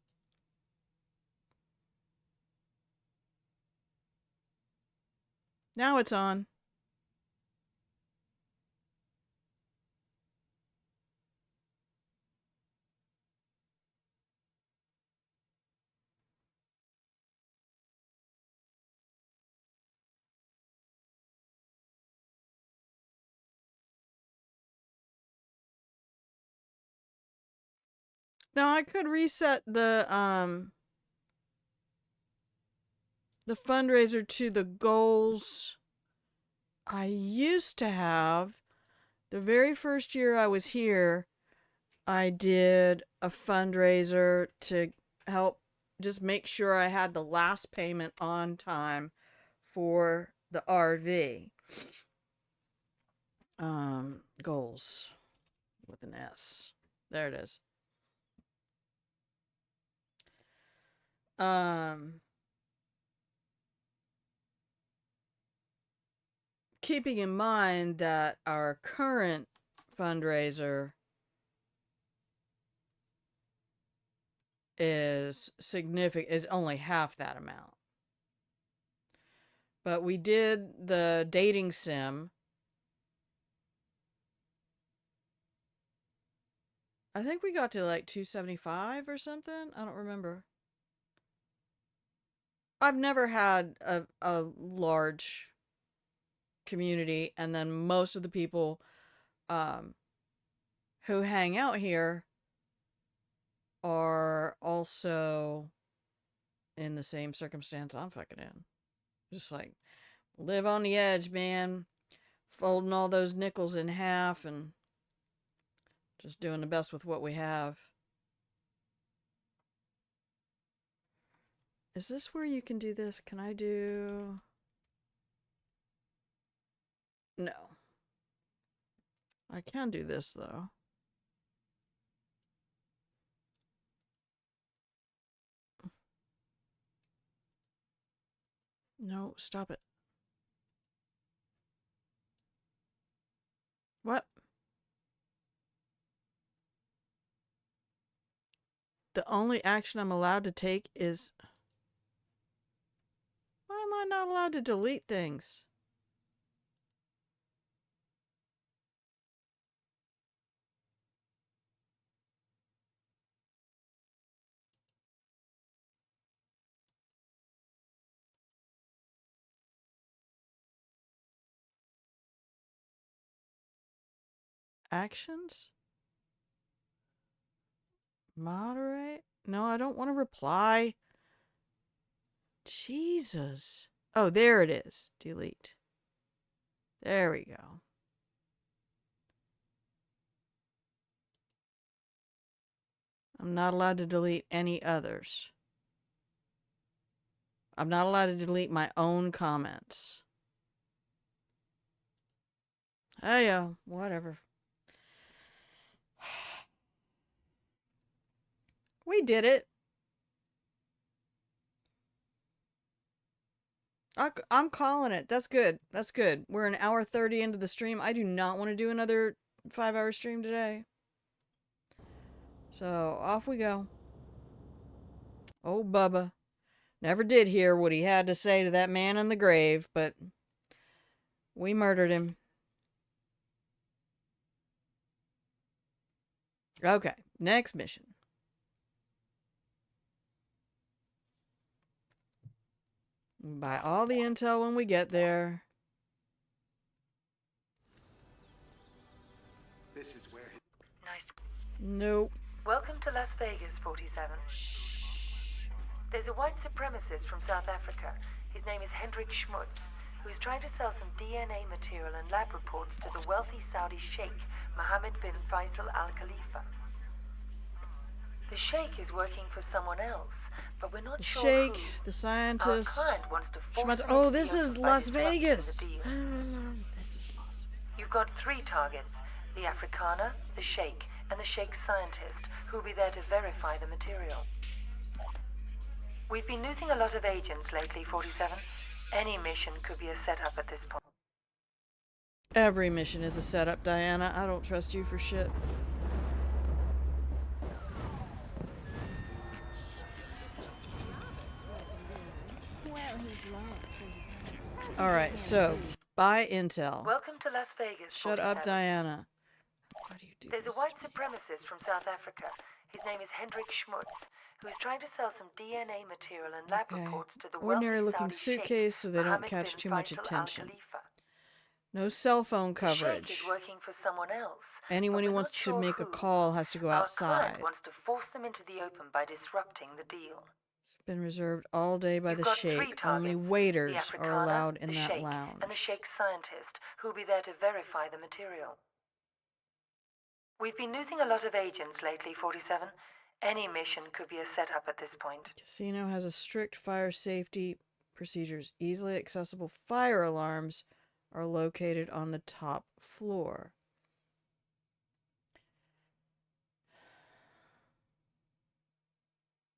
[SPEAKER 3] Now it's on. Now I could reset the fundraiser to the goals I used to have. The very first year I was here, I did a fundraiser to help just make sure I had the last payment on time for the RV. Goals with an S. There it is. Keeping in mind that our current fundraiser is significant, is only half that amount. But we did the dating sim. I think we got to like 275 or something. I don't remember. I've never had a large community, and then most of the people who hang out here are also in the same circumstance I'm fucking in. Just like live on the edge, man. Folding all those nickels in half and just doing the best with what we have. Is this where you can do this? Can I do... No. I can do this, though. No, stop it. What? The only action I'm allowed to take is... Why am I not allowed to delete things? Actions? Moderate? No, I don't want to reply. Jesus. Oh, there it is. Delete. There we go. I'm not allowed to delete any others. I'm not allowed to delete my own comments. Oh yeah, whatever. We did it. I'm calling it. That's good. That's good. We're an hour 30 into the stream. I do not want to do another 5-hour stream today. So, off we go. Oh, Bubba. Never did hear what he had to say to that man in the grave, but we murdered him. Okay, next mission. Buy all the intel when we get there.
[SPEAKER 2] This is where
[SPEAKER 5] Nice.
[SPEAKER 3] Nope.
[SPEAKER 5] Welcome to Las Vegas, 47. There's a white supremacist from South Africa. His name is Hendrik Schmutz, who's trying to sell some DNA material and lab reports to the wealthy Saudi sheikh, Mohammed bin Faisal Al Khalifa. The sheikh is working for someone else, but we're not
[SPEAKER 3] The
[SPEAKER 5] sure
[SPEAKER 3] sheikh,
[SPEAKER 5] who.
[SPEAKER 3] the
[SPEAKER 5] Our
[SPEAKER 3] scientist.
[SPEAKER 5] client wants to force
[SPEAKER 3] Schmutz.
[SPEAKER 5] them
[SPEAKER 3] Oh,
[SPEAKER 5] into
[SPEAKER 3] this
[SPEAKER 5] the
[SPEAKER 3] is
[SPEAKER 5] open by
[SPEAKER 3] Las
[SPEAKER 5] disrupting the
[SPEAKER 3] Vegas.
[SPEAKER 5] deal.
[SPEAKER 3] This is Las Vegas.
[SPEAKER 5] You've got 3 targets, the Afrikaner, the sheikh, and the sheikh's scientist, who'll be there to verify the material. We've been losing a lot of agents lately, 47. Any mission could be a setup at this point.
[SPEAKER 3] Every mission is a setup, Diana. I don't trust you for shit. Alright, so, buy intel.
[SPEAKER 5] Welcome to Las Vegas,
[SPEAKER 3] Shut
[SPEAKER 5] 47.
[SPEAKER 3] up, Diana. Why do you do
[SPEAKER 5] There's a
[SPEAKER 3] this
[SPEAKER 5] white
[SPEAKER 3] to me?
[SPEAKER 5] supremacist from South Africa. His name is Hendrik Schmutz, who's trying to sell some DNA material and lab
[SPEAKER 3] Okay.
[SPEAKER 5] reports to the
[SPEAKER 3] Ordinary
[SPEAKER 5] wealthy
[SPEAKER 3] looking
[SPEAKER 5] Saudi
[SPEAKER 3] suitcase so
[SPEAKER 5] sheikh,
[SPEAKER 3] they don't
[SPEAKER 5] Mohammed
[SPEAKER 3] catch
[SPEAKER 5] bin
[SPEAKER 3] too much
[SPEAKER 5] Faisal Al
[SPEAKER 3] attention.
[SPEAKER 5] Khalifa.
[SPEAKER 3] No cell phone
[SPEAKER 5] The sheikh
[SPEAKER 3] coverage.
[SPEAKER 5] is working for someone else.
[SPEAKER 3] Anyone
[SPEAKER 5] but
[SPEAKER 3] who
[SPEAKER 5] we're
[SPEAKER 3] wants
[SPEAKER 5] not
[SPEAKER 3] to
[SPEAKER 5] sure
[SPEAKER 3] make a
[SPEAKER 5] who.
[SPEAKER 3] call has to go
[SPEAKER 5] Our
[SPEAKER 3] outside.
[SPEAKER 5] client wants to force them into the open by disrupting the deal.
[SPEAKER 3] It's been reserved all day by
[SPEAKER 5] You've
[SPEAKER 3] the
[SPEAKER 5] got 3
[SPEAKER 3] sheikh. Only
[SPEAKER 5] targets,
[SPEAKER 3] waiters
[SPEAKER 5] the
[SPEAKER 3] are
[SPEAKER 5] Afrikaner,
[SPEAKER 3] allowed in
[SPEAKER 5] the
[SPEAKER 3] that
[SPEAKER 5] sheikh,
[SPEAKER 3] lounge.
[SPEAKER 5] and the sheikh's scientist, who'll be there to verify the material. We've been losing a lot of agents lately, 47. Any mission could be a setup at this point.
[SPEAKER 3] Casino has a strict fire safety procedures. Easily accessible fire alarms are located on the top floor.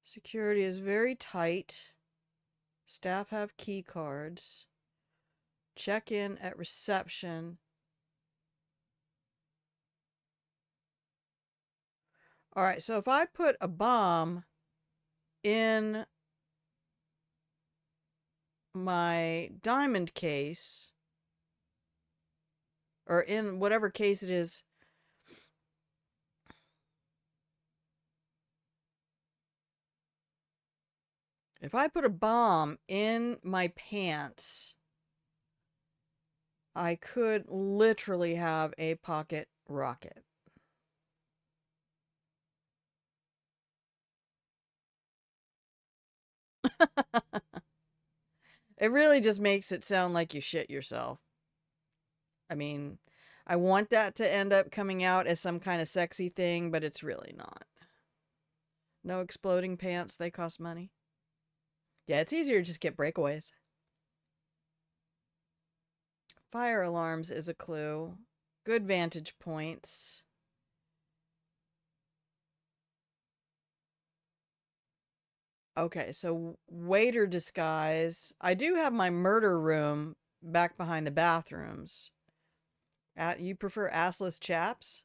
[SPEAKER 3] Security is very tight. Staff have key cards. Check in at reception. Alright, so if I put a bomb in my diamond case, or in whatever case it is, If I put a bomb in my pants, I could literally have a pocket rocket. It really just makes it sound like you shit yourself. I mean, I want that to end up coming out as some kind of sexy thing, but it's really not. No exploding pants, they cost money. Yeah, it's easier to just get breakaways. Fire alarms is a clue. Good vantage points. Okay, so waiter disguise. I do have my murder room back behind the bathrooms. You prefer assless chaps?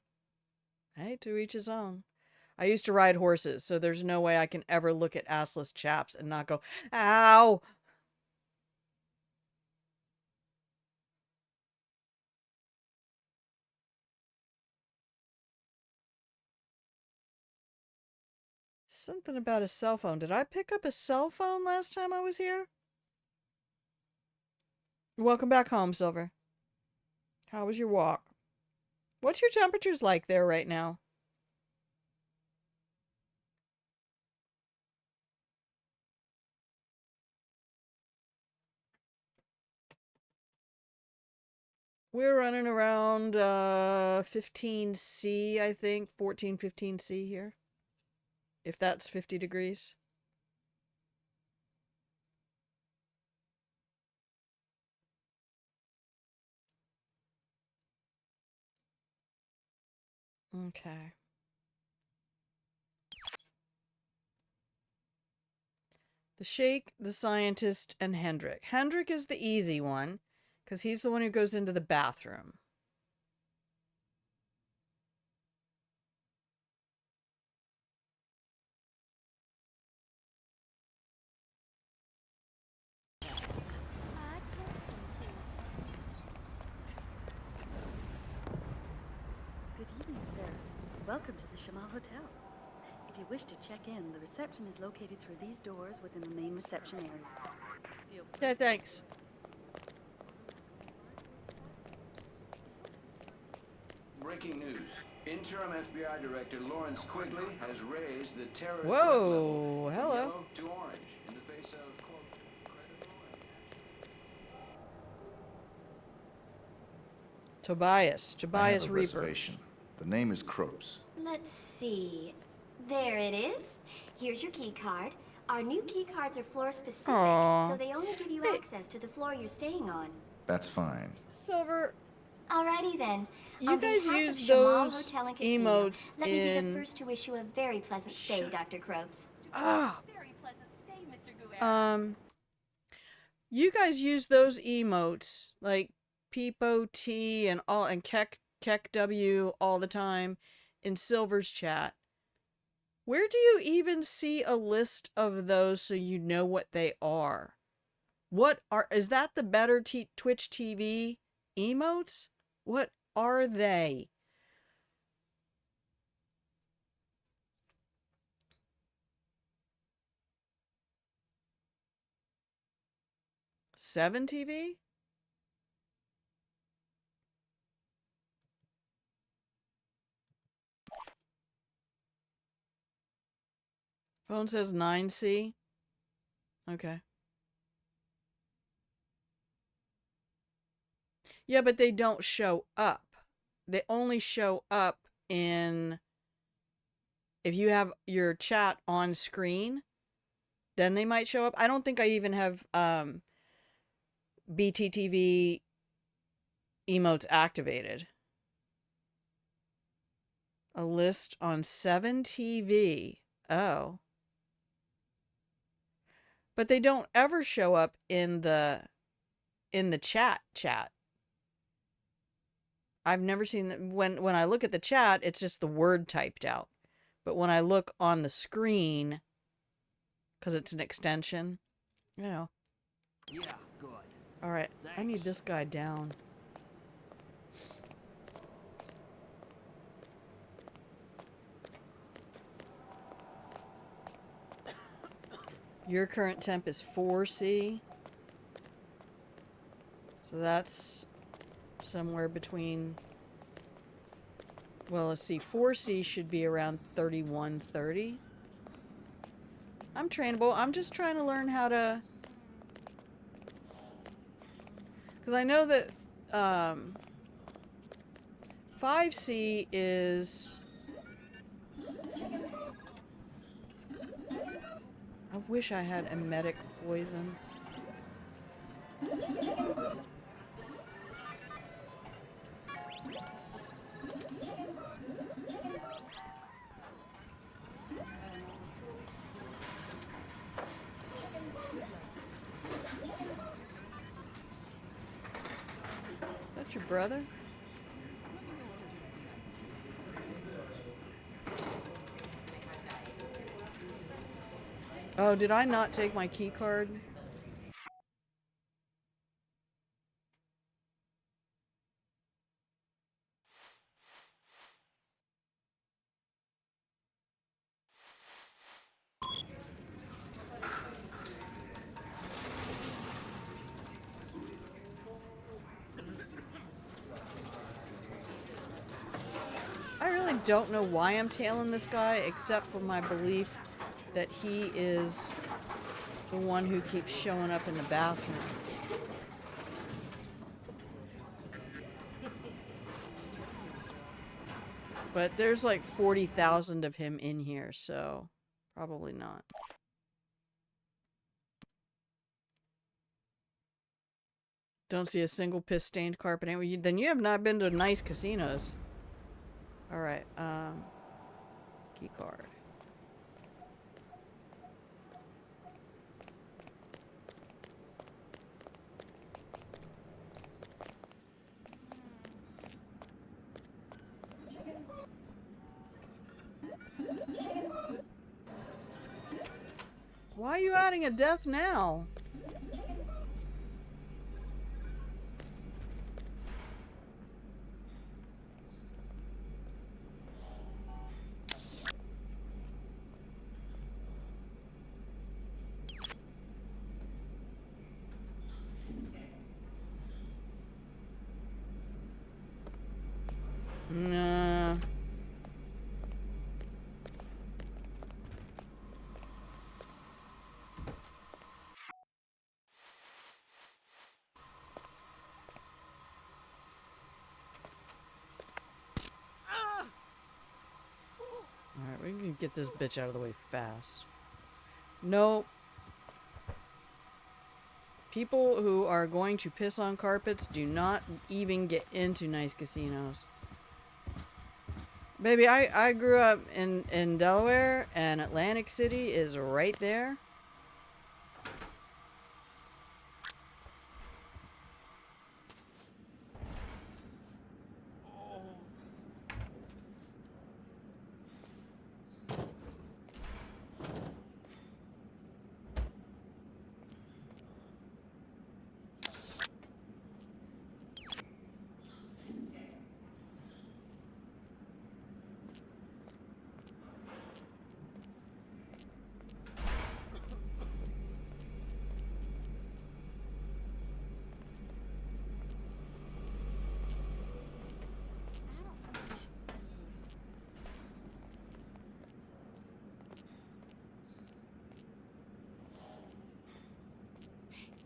[SPEAKER 3] Hey, to each his own. I used to ride horses, so there's no way I can ever look at assless chaps and not go, ow! Something about a cell phone. Did I pick up a cell phone last time I was here? Welcome back home, Silver. How was your walk? What's your temperatures like there right now? We're running around 15C, I think. 14, 15C here. If that's 50 degrees. Okay. The Shake, the Scientist, and Hendrik. Hendrik is the easy one, because he's the one who goes into the bathroom.
[SPEAKER 6] Good evening, sir. Welcome to the Shamal Hotel. If you wish to check in, the reception is located through these doors within the main reception area.
[SPEAKER 3] Yeah, thanks.
[SPEAKER 9] Breaking news. Interim FBI Director Lawrence Quigley has raised the terrorist threat
[SPEAKER 3] Whoa,
[SPEAKER 9] level from
[SPEAKER 3] hello.
[SPEAKER 9] yellow to orange in the face of, quote,
[SPEAKER 3] Tobias.
[SPEAKER 10] I have
[SPEAKER 3] Tobias
[SPEAKER 10] a
[SPEAKER 3] Reaper.
[SPEAKER 10] reservation. The name is Kropes.
[SPEAKER 11] Let's see. There it is. Here's your key card. Our new key cards are floor specific, so they only give you access to the floor you're staying on.
[SPEAKER 10] That's fine.
[SPEAKER 3] Silver.
[SPEAKER 11] Alrighty then.
[SPEAKER 3] You
[SPEAKER 11] On
[SPEAKER 3] guys
[SPEAKER 11] behalf
[SPEAKER 3] use
[SPEAKER 11] of Shamal
[SPEAKER 3] those
[SPEAKER 11] Hotel and Casino,
[SPEAKER 3] emotes
[SPEAKER 11] let me be
[SPEAKER 3] in...
[SPEAKER 11] the first to wish you a very pleasant stay, Dr. Kropes.
[SPEAKER 7] Very pleasant stay, Mr. Guerra.
[SPEAKER 3] You guys use those emotes, like Peepo T and all, and Keck W all the time in Silver's chat. Where do you even see a list of those so you know what they are? Is that the better Twitch TV emotes? What are they? Seven TV? Phone says 9C. Okay. Yeah, but they don't show up. They only show up in... If you have your chat on screen, then they might show up. I don't think I even have BTTV emotes activated. A list on 7TV. Oh. But they don't ever show up in the chat. I've never seen that. When I look at the chat, it's just the word typed out. But when I look on the screen, because it's an extension, you know.
[SPEAKER 8] Yeah, good.
[SPEAKER 3] All right, I need this guy down. Your current temp is 4C. So that's somewhere between... Well, let's see. 4C should be around 3130. I'm trainable. I'm just trying to learn how to... Because I know that 5C is... I wish I had emetic poison. That's your brother? Oh, did I not take my key card? I really don't know why I'm tailing this guy, except for my belief that he is the one who keeps showing up in the bathroom. But there's like 40,000 of him in here, so probably not. Don't see a single piss-stained carpet anywhere. Then you have not been to nice casinos. Alright, key card. Why are you adding a death now? Nah. Alright, we can get this bitch out of the way fast. Nope. People who are going to piss on carpets do not even get into nice casinos. Baby, I grew up in Delaware, and Atlantic City is right there.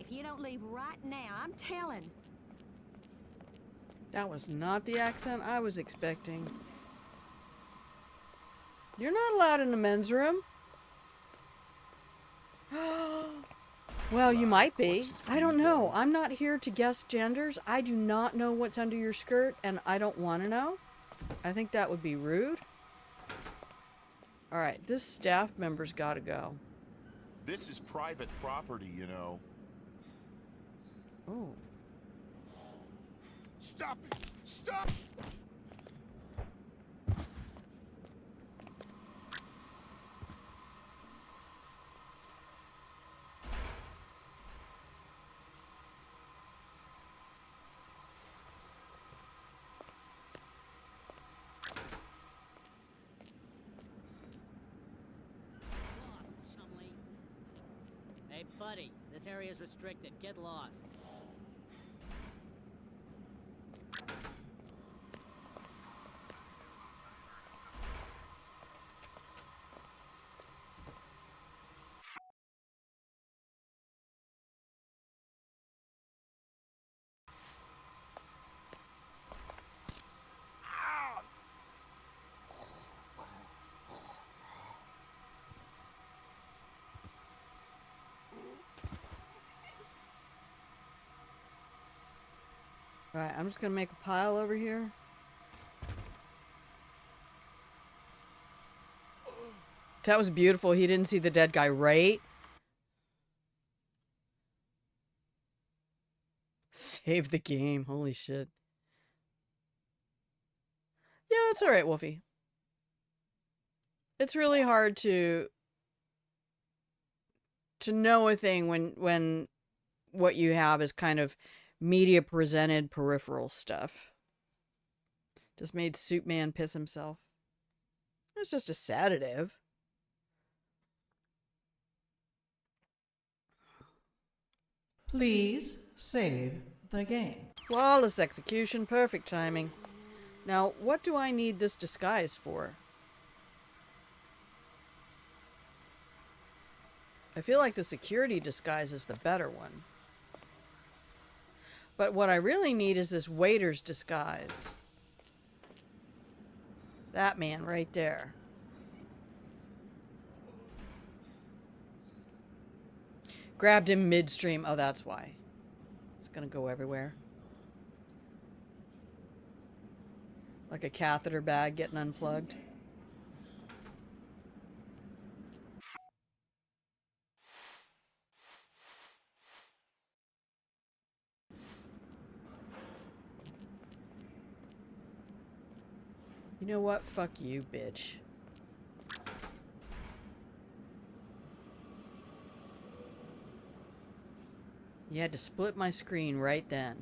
[SPEAKER 12] If you don't leave right now, I'm telling.
[SPEAKER 3] That was not the accent I was expecting. You're not allowed in the men's room. Well, you might be. I don't know. I'm not here to guess genders. I do not know what's under your skirt, and I don't want to know. I think that would be rude. Alright, this staff member's gotta go.
[SPEAKER 13] This is private property, you know.
[SPEAKER 3] Oh.
[SPEAKER 13] Stop it! Stop!
[SPEAKER 14] Buddy, this area is restricted. Get lost.
[SPEAKER 3] Alright, I'm just gonna make a pile over here. That was beautiful. He didn't see the dead guy, right? Save the game. Holy shit. Yeah, that's alright, Wolfie. It's really hard to know a thing when what you have is kind of media presented peripheral stuff. Just made Soup Man piss himself. It's just a sedative.
[SPEAKER 4] Please save the game.
[SPEAKER 3] Flawless execution, perfect timing. Now, what do I need this disguise for? I feel like the security disguise is the better one. But what I really need is this waiter's disguise. That man right there. Grabbed him midstream. Oh, that's why. It's gonna go everywhere. Like a catheter bag getting unplugged. You know what? Fuck you, bitch. You had to split my screen right then.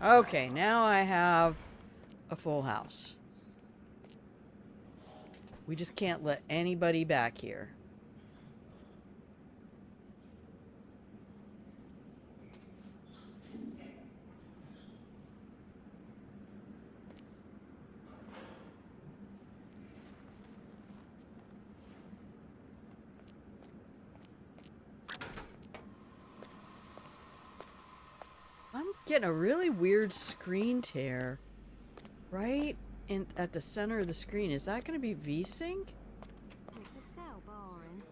[SPEAKER 3] Okay, now I have a full house. We just can't let anybody back here. I'm getting a really weird screen tear right at the center of the screen. Is that going to be VSync?
[SPEAKER 12] It's a cell barn.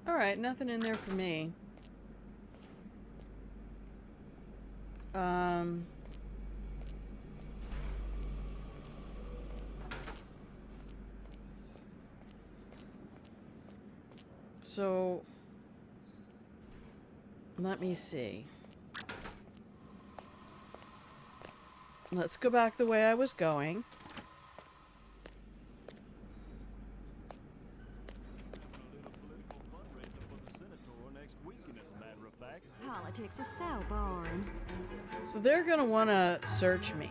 [SPEAKER 3] Alright, nothing in there for me. So, let me see. Let's go back the way I was going.
[SPEAKER 12] Politics a cell barn.
[SPEAKER 3] So they're gonna wanna search me.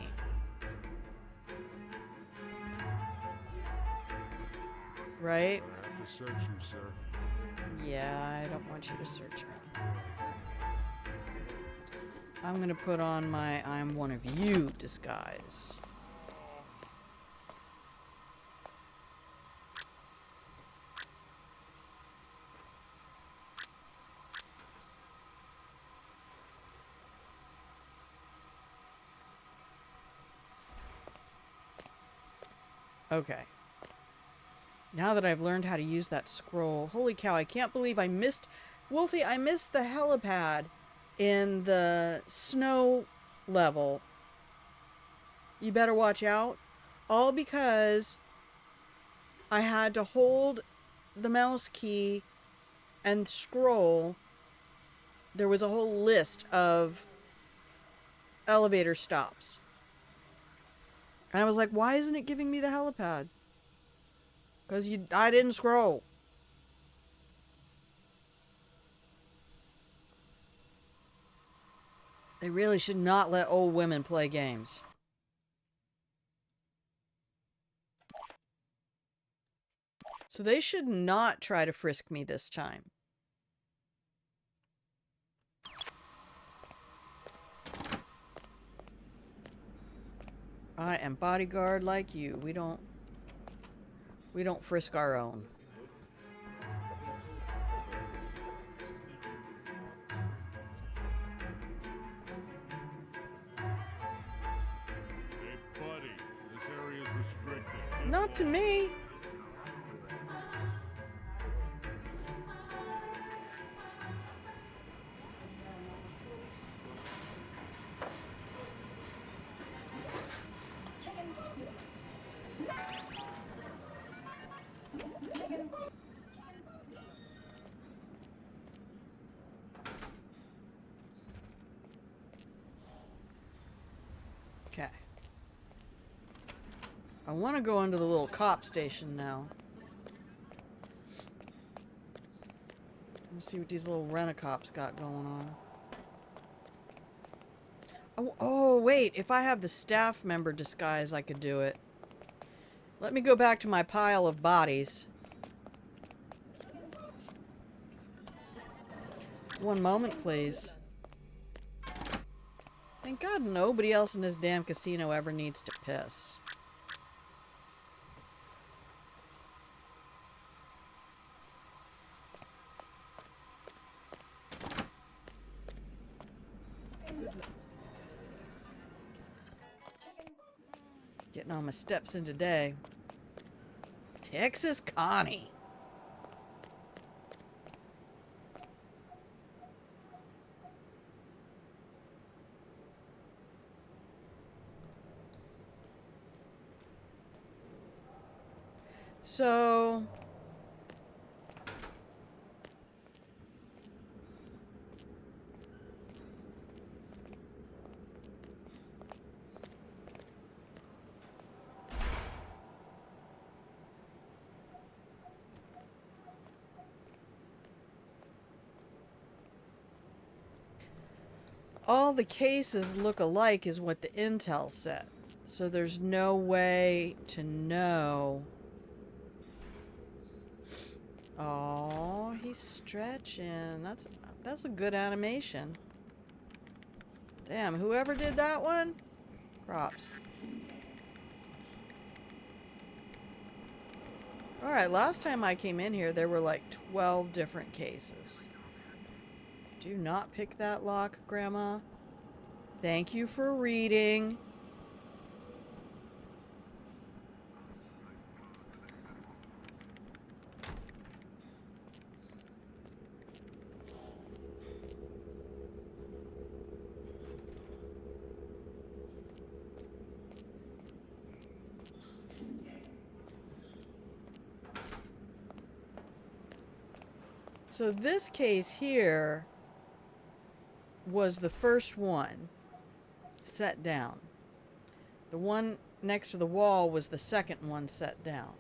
[SPEAKER 3] Right?
[SPEAKER 13] I have to search you, sir.
[SPEAKER 3] Yeah, I don't want you to search me. I'm gonna put on my I'm one of you disguise. Okay. Now that I've learned how to use that scroll, holy cow, I can't believe I missed... Wolfie, I missed the helipad. in the snow level, you better watch out. All because I had to hold the mouse key and scroll. There was a whole list of elevator stops. And I was like, why isn't it giving me the helipad? Because I didn't scroll. They really should not let old women play games. So they should not try to frisk me this time. I am bodyguard like you. We don't frisk our own.
[SPEAKER 13] Hey, buddy, this area is restricted.
[SPEAKER 3] Not to me. Okay. I want to go into the little cop station now. Let's see what these little rent-a-cops got going on. Oh, wait. If I have the staff member disguise, I could do it. Let me go back to my pile of bodies. One moment, please. Thank God nobody else in this damn casino ever needs to piss. Getting on my steps in today. Texas Connie. So... all the cases look alike is what the intel said. So there's no way to know. Oh, he's stretching. That's a good animation. Damn, whoever did that one? Props. Alright, last time I came in here, there were like 12 different cases. Do not pick that lock, Grandma. Thank you for reading. So this case here was the first one set down. The one next to the wall was the second one set down.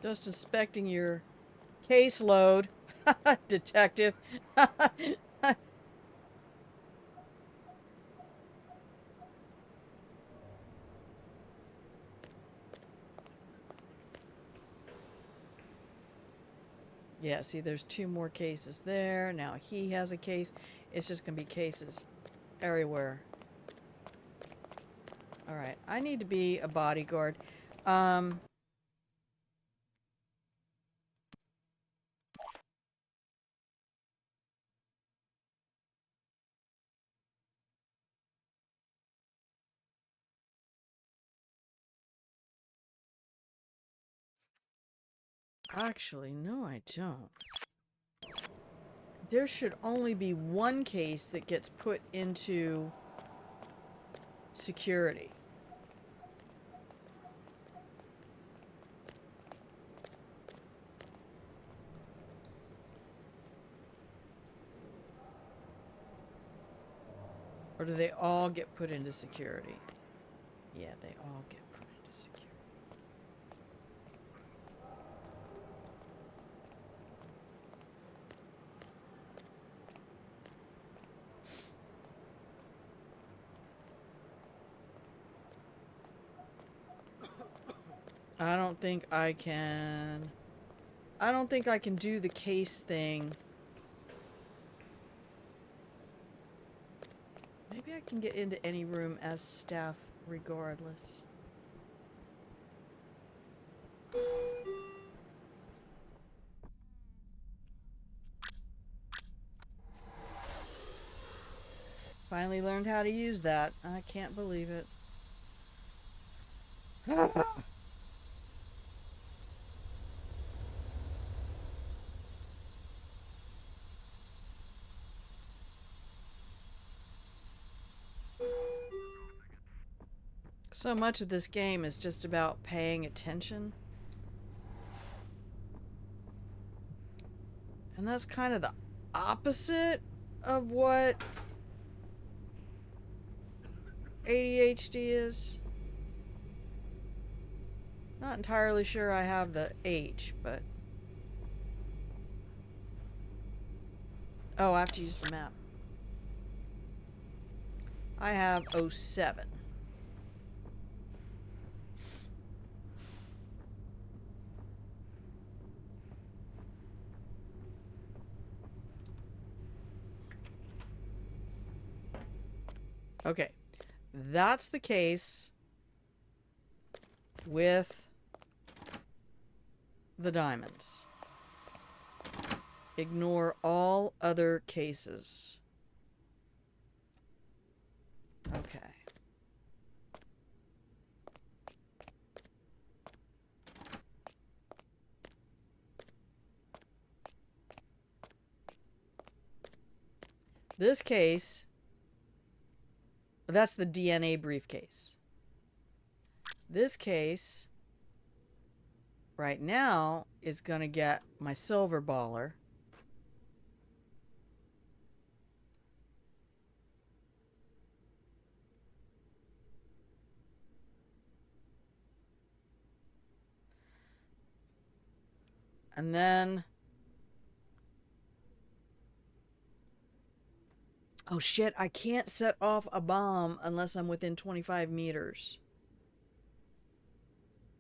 [SPEAKER 3] Just inspecting your caseload, detective. Yeah, see, there's 2 more cases there. Now he has a case. It's just gonna be cases everywhere. Alright, I need to be a bodyguard. Actually, no, I don't. There should only be one case that gets put into security. Or do they all get put into security? Yeah, they all get put into security. I don't think I can do the case thing. Maybe I can get into any room as staff regardless. Finally learned how to use that. I can't believe it. So much of this game is just about paying attention. And that's kind of the opposite of what ADHD is. Not entirely sure I have the H, but... Oh, I have to use the map. I have 07. Okay, that's the case with the diamonds. Ignore all other cases. Okay. This case, that's the DNA briefcase. This case, right now, is going to get my silver baller. And then... Oh shit, I can't set off a bomb unless I'm within 25 meters.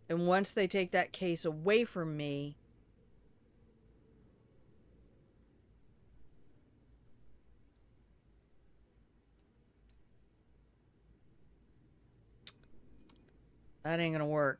[SPEAKER 3] And once they take that case away from me... That ain't gonna work.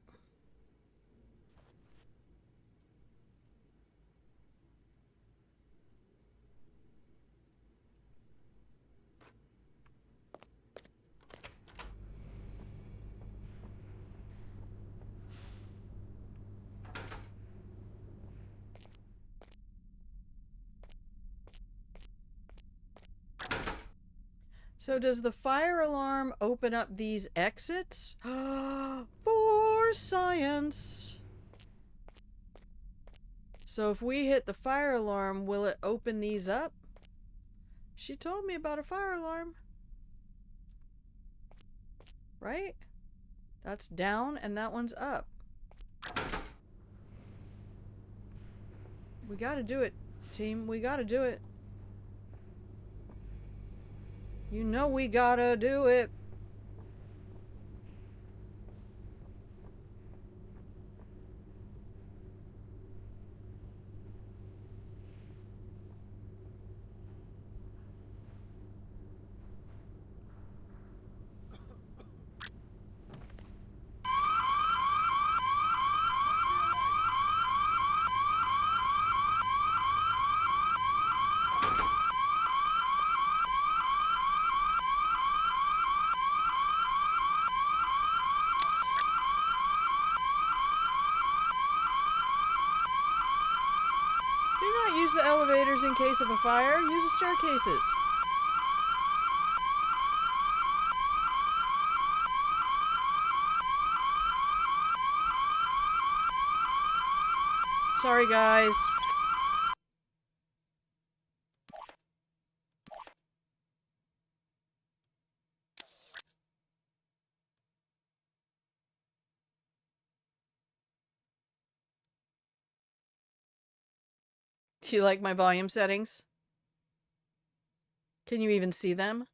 [SPEAKER 3] So does the fire alarm open up these exits? For science! So if we hit the fire alarm, will it open these up? She told me about a fire alarm. Right? That's down and that one's up. We gotta do it, team. We gotta do it. You know we gotta do it. elevators in case of a fire. Use the staircases. Sorry, guys. Do you like my volume settings? Can you even see them?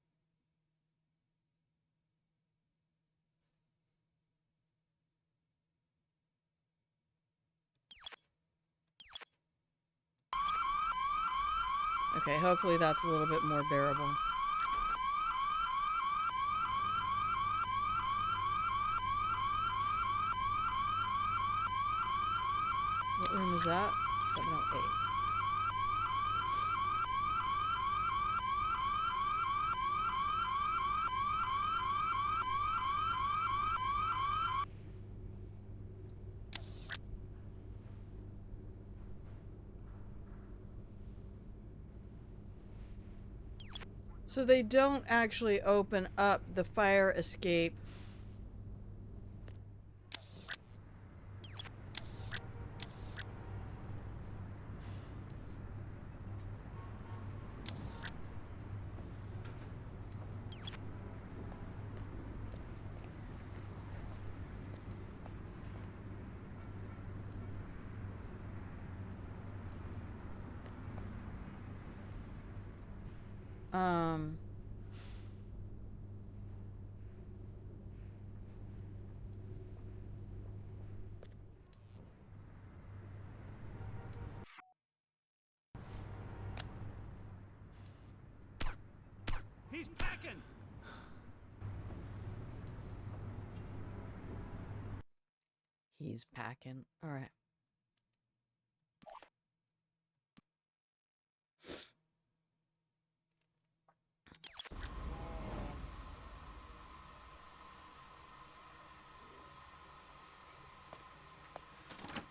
[SPEAKER 3] Okay, hopefully that's a little bit more bearable. What room is that? 708. So they don't actually open up the fire escape.
[SPEAKER 13] He's packing.
[SPEAKER 3] He's packing. All right.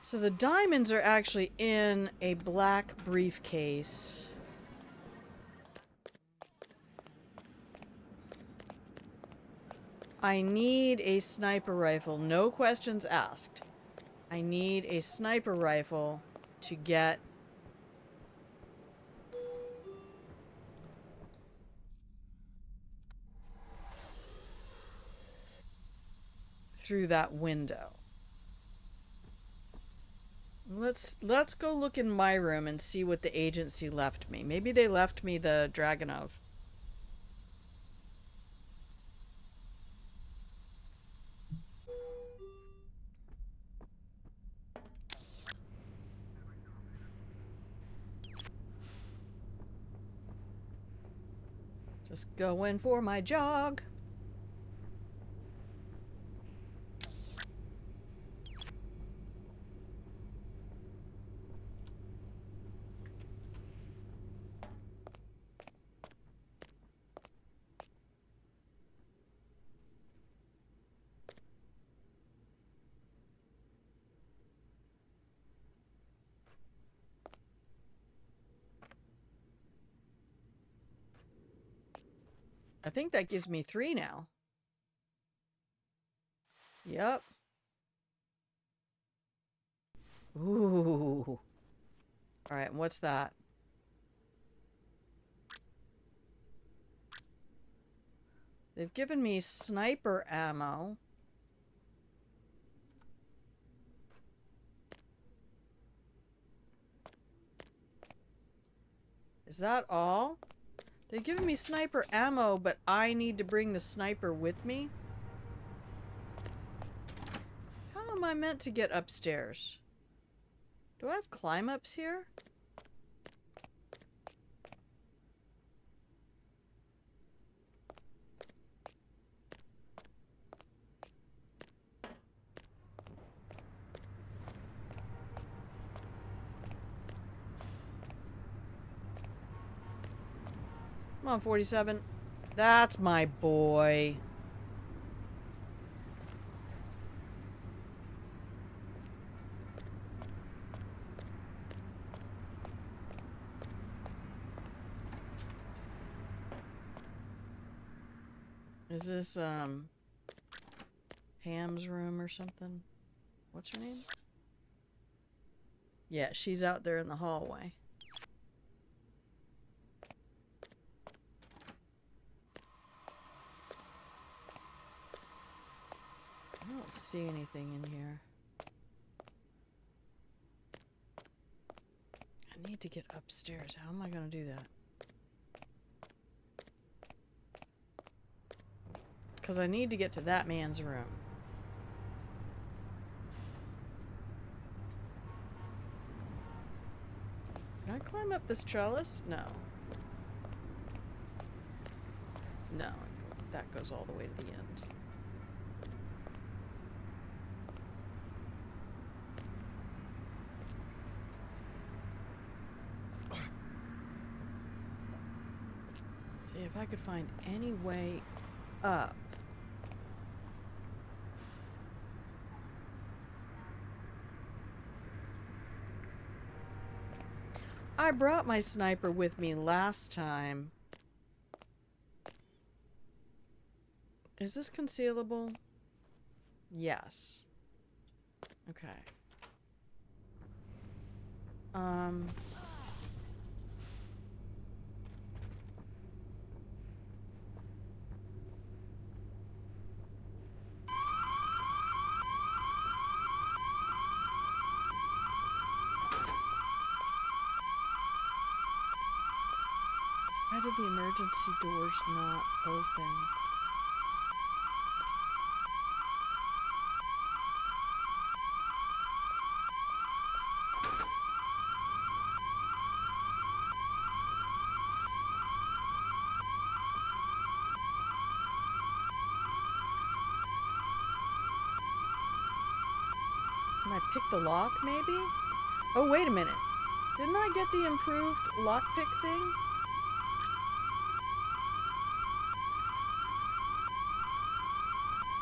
[SPEAKER 3] So the diamonds are actually in a black briefcase. I need a sniper rifle. No questions asked. I need a sniper rifle to get through that window. Let's go look in my room and see what the agency left me. Maybe they left me the Dragonov. Just going for my jog. I think that gives me 3 now. Yep. Ooh. Alright, what's that? They've given me sniper ammo. Is that all? They've given me sniper ammo, but I need to bring the sniper with me? How am I meant to get upstairs? Do I have climb-ups here? Come on, 47. That's my boy. Is this, Ham's room or something? What's her name? Yeah, she's out there in the hallway. I don't see anything in here. I need to get upstairs. How am I going to do that? Because I need to get to that man's room. Can I climb up this trellis? No. No, that goes all the way to the end. See if I could find any way up. I brought my sniper with me last time. Is this concealable? Yes. Okay. Why did the emergency doors not open? Can I pick the lock, maybe? Oh, wait a minute. Didn't I get the improved lockpick thing?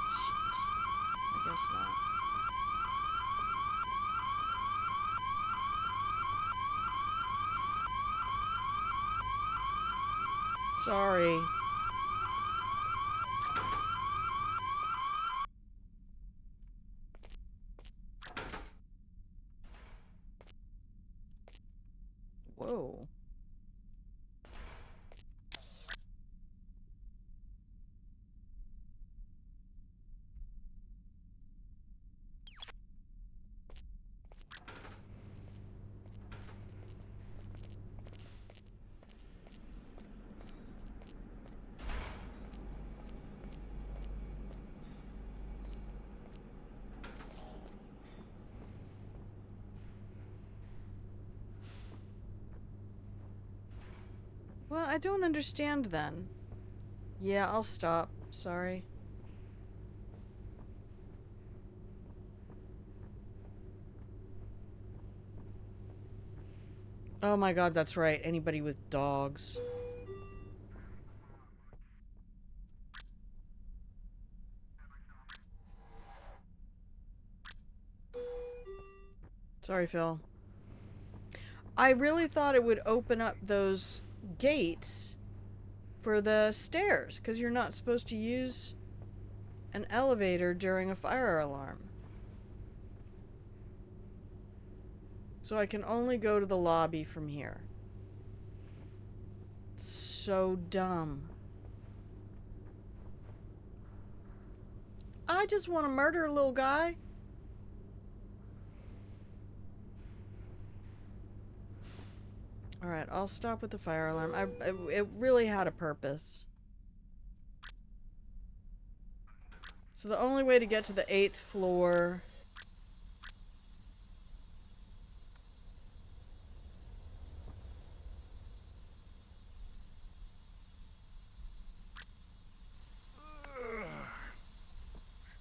[SPEAKER 3] Shit. I guess not. Sorry. Whoa. Well, I don't understand then. Yeah, I'll stop. Sorry. Oh my god, that's right. Anybody with dogs. Sorry, Phil. I really thought it would open up those gates for the stairs, because you're not supposed to use an elevator during a fire alarm. So I can only go to the lobby from here. So dumb. I just want to murder a little guy. Alright, I'll stop with the fire alarm. It really had a purpose. So the only way to get to the 8th floor...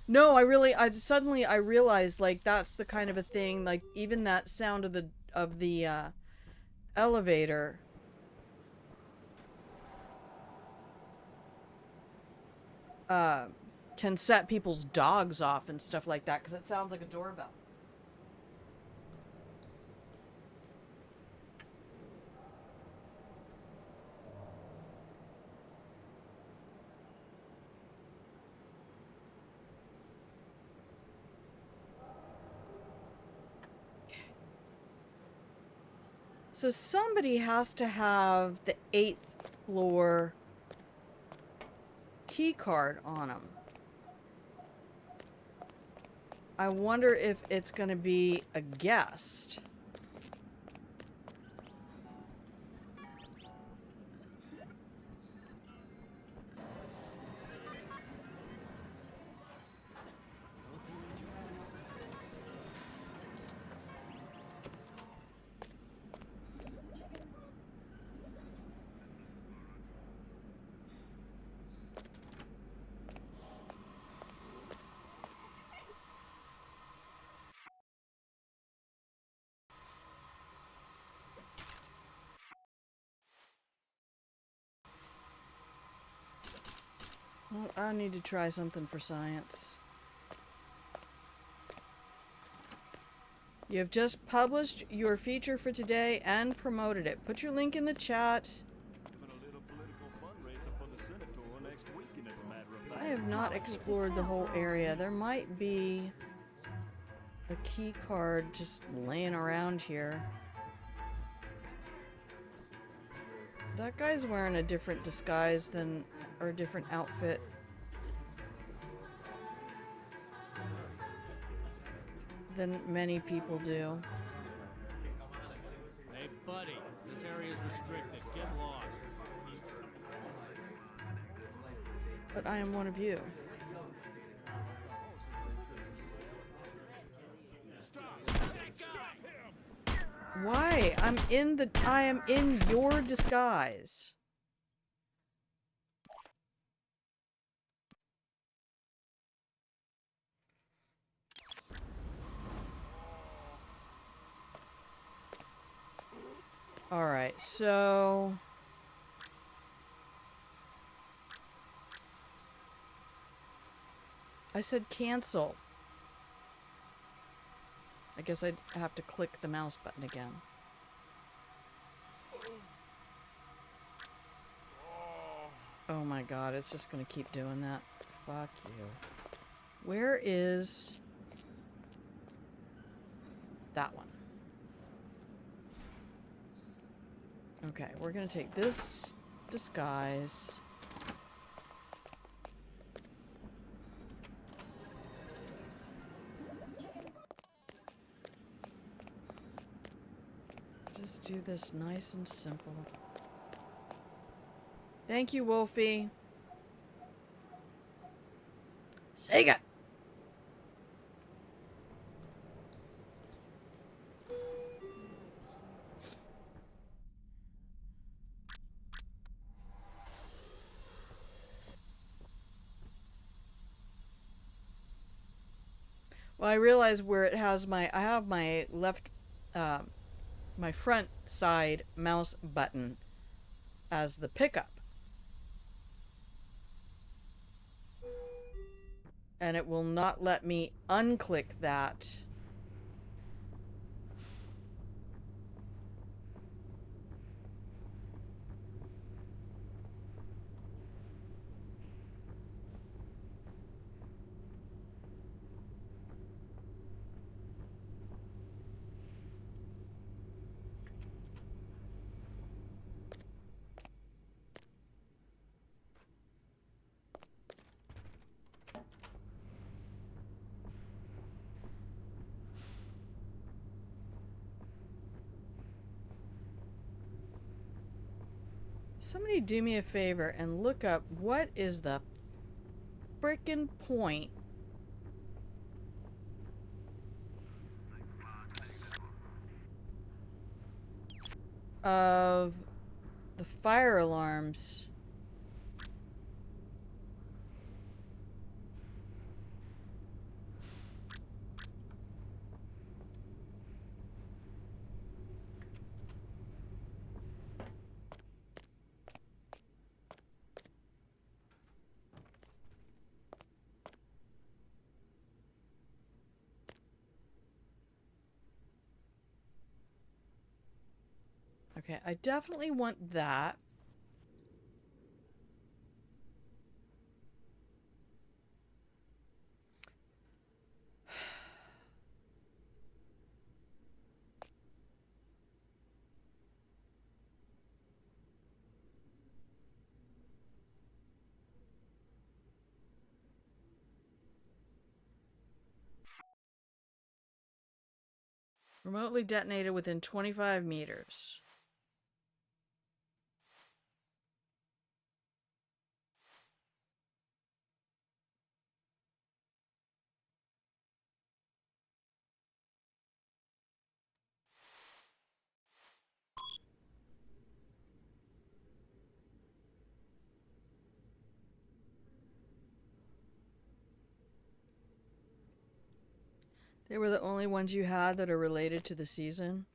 [SPEAKER 3] No, I suddenly realized, like, that's the kind of a thing, like, even that sound of the elevator can set people's dogs off and stuff like that, because it sounds like a doorbell. So somebody has to have the 8th floor key card on them. I wonder if it's going to be a guest. Well, I need to try something for science. You have just published your feature for today and promoted it. Put your link in the chat. I have not explored the whole area. There might be a key card just laying around here. That guy's wearing a different disguise than, or a different outfit. Than many people do.
[SPEAKER 14] Hey, buddy, this area is restricted. Get lost.
[SPEAKER 3] But I am one of you. Why? I am in your disguise. Alright, so... I said cancel. I guess I'd have to click the mouse button again. Oh my god, it's just gonna keep doing that. Fuck you. Where is... that one? Okay, we're gonna take this disguise. Just do this nice and simple. Thank you, Wolfie. Sega! Well, I realize where it has my... I have my left... my front side mouse button as the pickup. And it will not let me unclick that. Somebody do me a favor and look up what is the frickin' point of the fire alarms. Okay, I definitely want that. Remotely detonated within 25 meters. They were the only ones you had that are related to the season?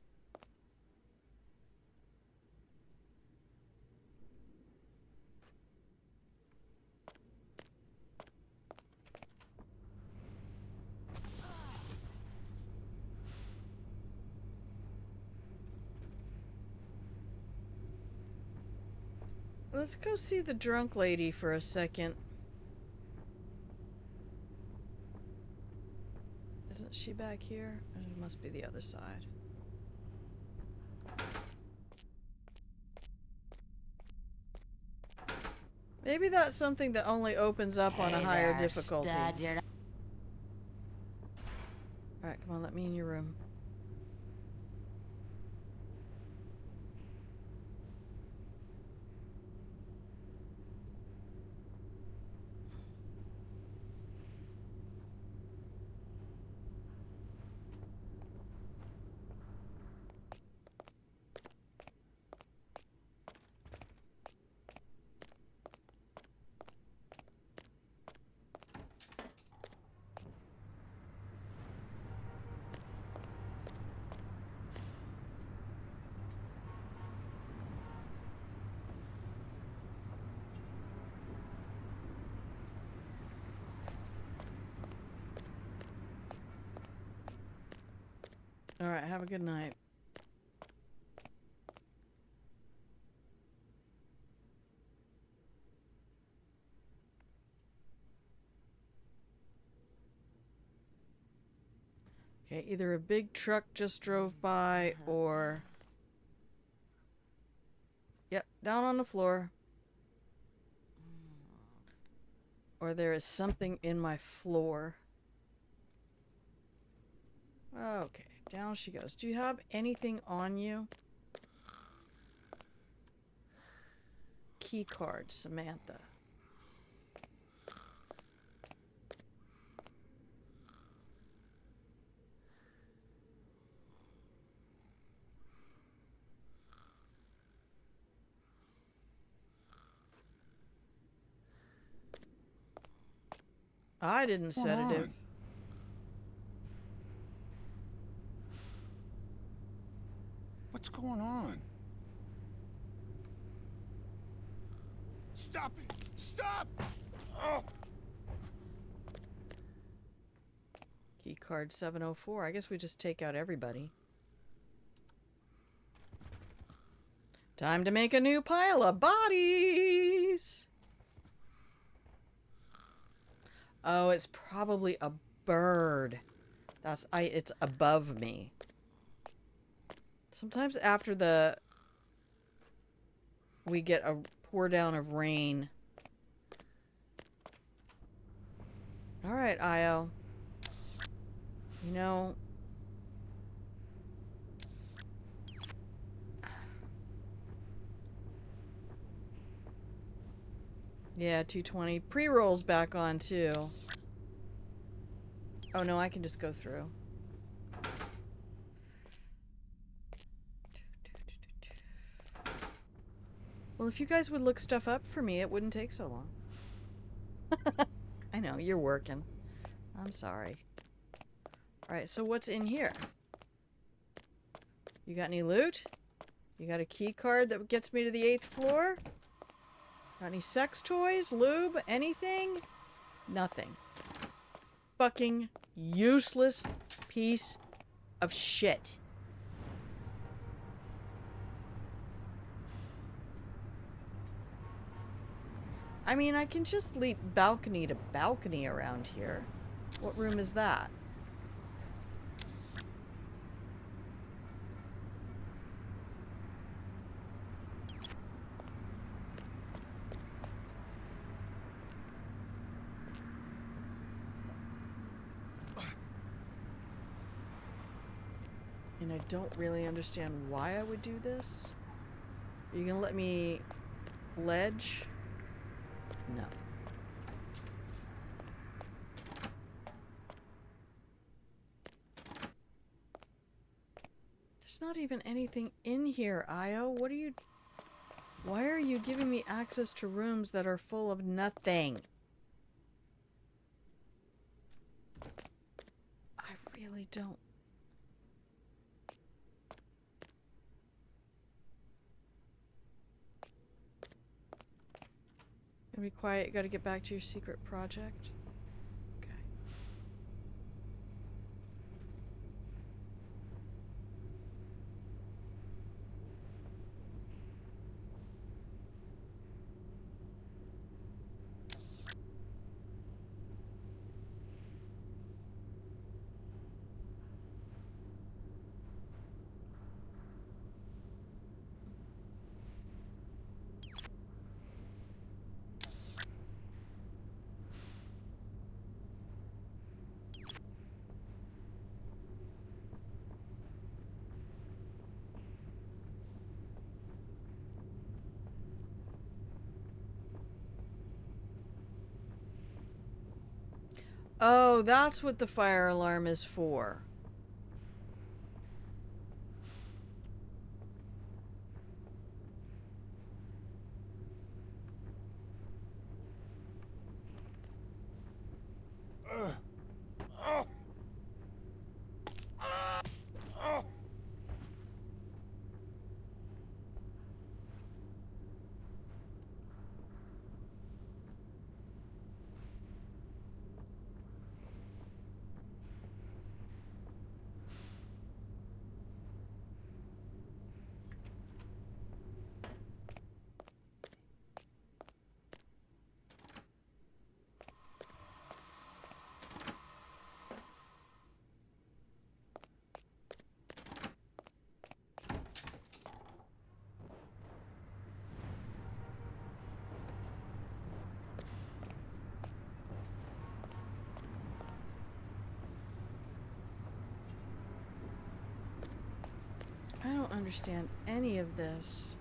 [SPEAKER 3] Let's go see the drunk lady for a second. Isn't she back here? It must be the other side. Maybe that's something that only opens up on a higher difficulty. Alright, come on, let me in your room. Alright, have a good night. Okay, either a big truck just drove by or... Yep, down on the floor. Or there is something in my floor. Okay, down she goes. Do you have anything on you? Key card, Samantha. I didn't sedative.
[SPEAKER 1] What's going on? Stop it! Stop! Oh.
[SPEAKER 3] Key card 704. I guess we just take out everybody. Time to make a new pile of bodies! Oh, it's probably a bird. It's above me. Sometimes after we get a pour down of rain. Alright, Io. You know... Yeah, 220. Pre-roll's back on, too. Oh, no, I can just go through. Well, if you guys would look stuff up for me, it wouldn't take so long. I know, you're working. I'm sorry. Alright, so what's in here? You got any loot? You got a key card that gets me to the 8th floor? Got any sex toys? Lube? Anything? Nothing. Fucking useless piece of shit. I mean, I can just leap balcony to balcony around here. What room is that? I don't really understand why I would do this. Are you gonna let me ledge? No. There's not even anything in here, Io. What are you... Why are you giving me access to rooms that are full of nothing? I really don't. Gonna be quiet, gotta get back to your secret project. Okay. Oh, that's what the fire alarm is for. I don't understand any of this.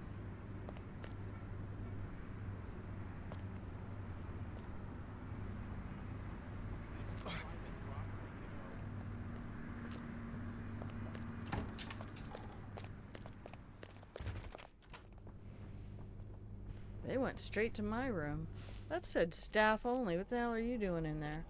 [SPEAKER 3] They went straight to my room. That said staff only. What the hell are you doing in there?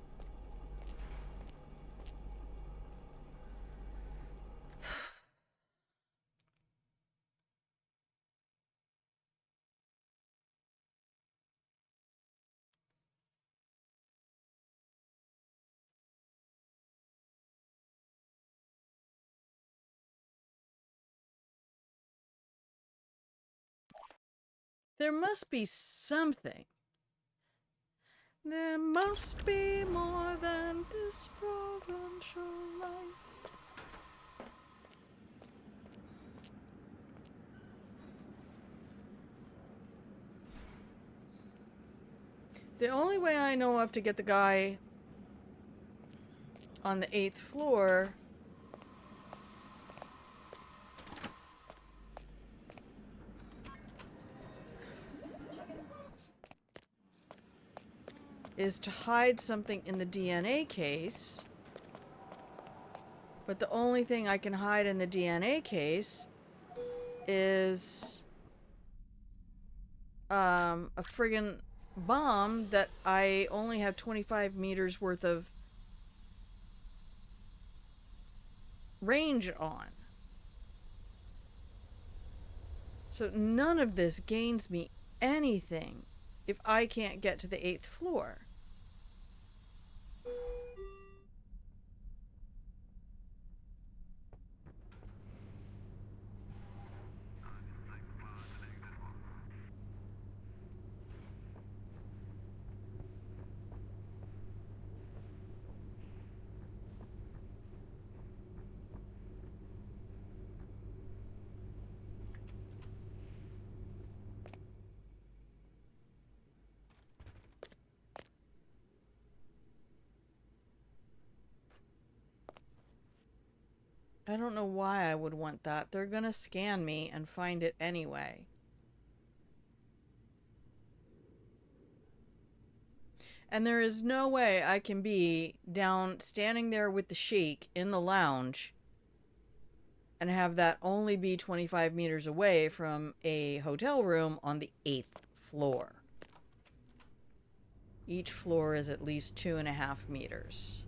[SPEAKER 3] There must be something. There must be more than this provincial life. The only way I know of to get the guy on the 8th floor is to hide something in the DNA case. But the only thing I can hide in the DNA case is a friggin' bomb that I only have 25 meters worth of range on. So none of this gains me anything if I can't get to the 8th floor. I don't know why I would want that. They're gonna scan me and find it anyway. And there is no way I can be down standing there with the sheik in the lounge and have that only be 25 meters away from a hotel room on the 8th floor. Each floor is at least 2.5 meters.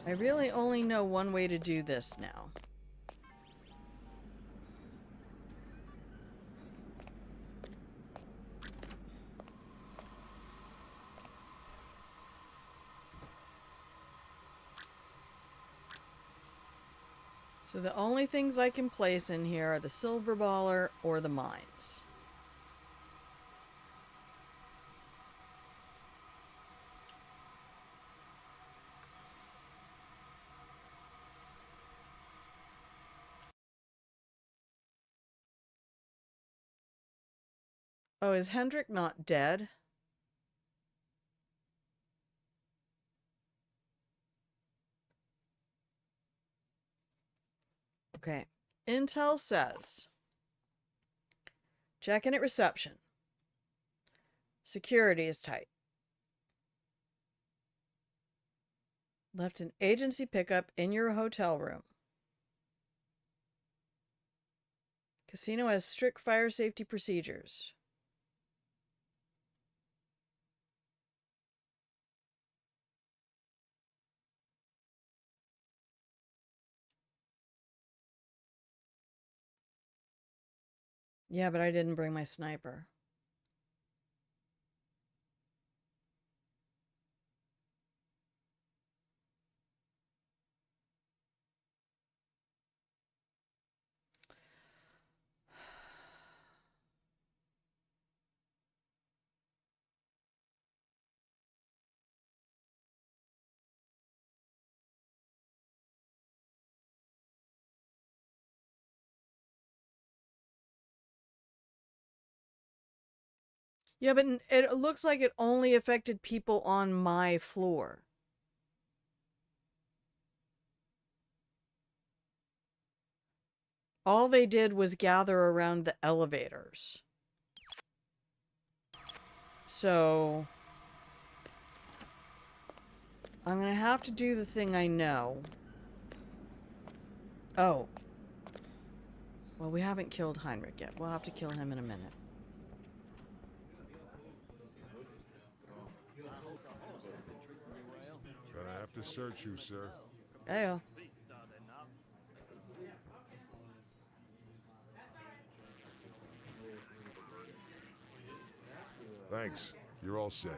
[SPEAKER 3] I really only know one way to do this now. So the only things I can place in here are the silver baller or the mines. Oh, is Hendrik not dead? Okay. Intel says, check in at reception. Security is tight. Left an agency pickup in your hotel room. Casino has strict fire safety procedures. Yeah, but I didn't bring my sniper. Yeah, but it looks like it only affected people on my floor. All they did was gather around the elevators. So I'm gonna have to do the thing I know. Oh. Well, we haven't killed Heinrich yet. We'll have to kill him in a minute.
[SPEAKER 13] Gonna have to search you, sir.
[SPEAKER 3] Ayo.
[SPEAKER 13] Thanks. You're all set.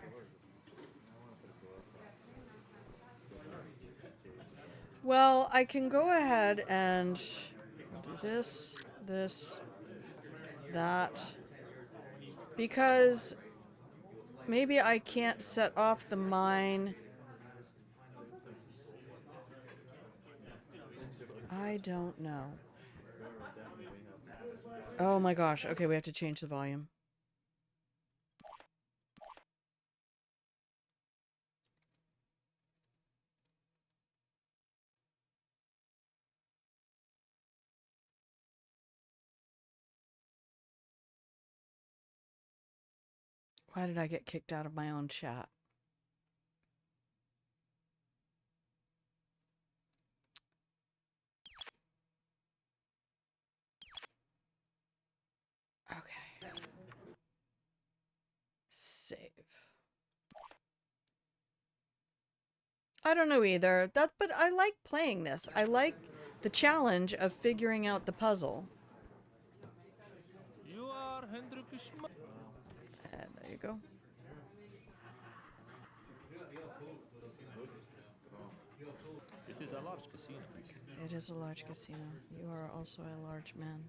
[SPEAKER 3] Well, I can go ahead and do this, this, that. Because maybe I can't set off the mine. I don't know. Oh my gosh. Okay, we have to change the volume. Why did I get kicked out of my own chat? Okay. Save. I don't know either. But I like playing this. I like the challenge of figuring out the puzzle.
[SPEAKER 14] You are Hendrik.
[SPEAKER 3] And there you go.
[SPEAKER 14] It is a large casino.
[SPEAKER 3] It is a large casino. You are also a large man.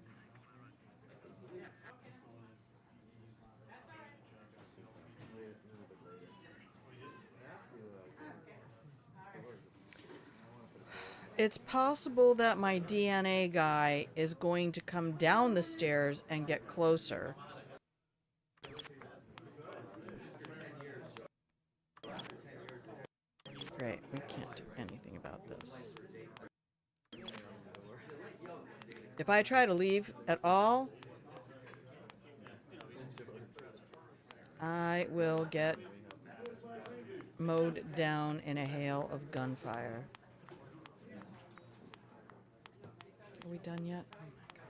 [SPEAKER 3] It's possible that my DNA guy is going to come down the stairs and get closer. Great, we can't do anything about this. If I try to leave at all, I will get mowed down in a hail of gunfire. Are we done yet? Oh my god.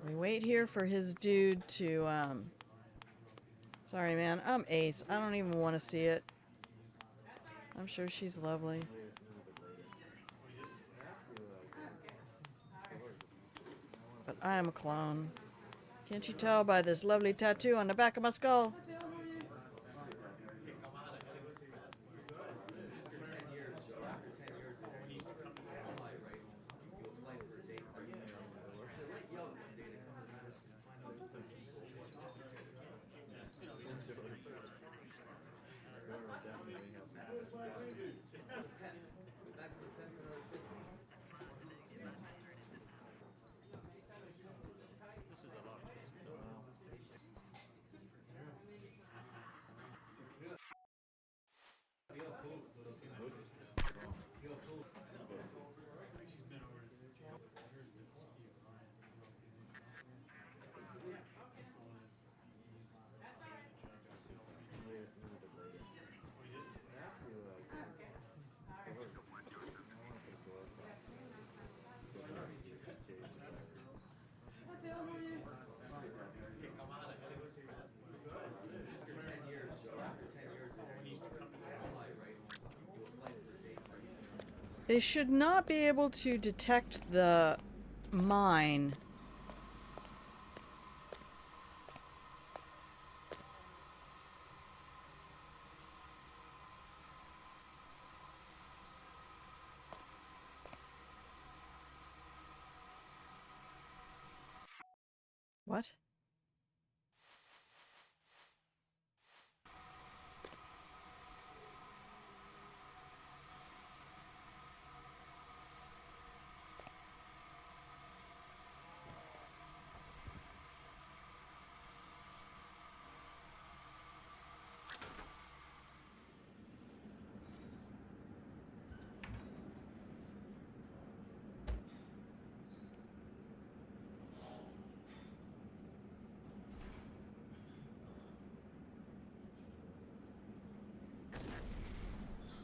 [SPEAKER 3] We wait here for his dude to, Sorry, man. I'm Ace. I don't even want to see it. I'm sure she's lovely. But I am a clone. Can't you tell by this lovely tattoo on the back of my skull? They should not be able to detect the mine. What?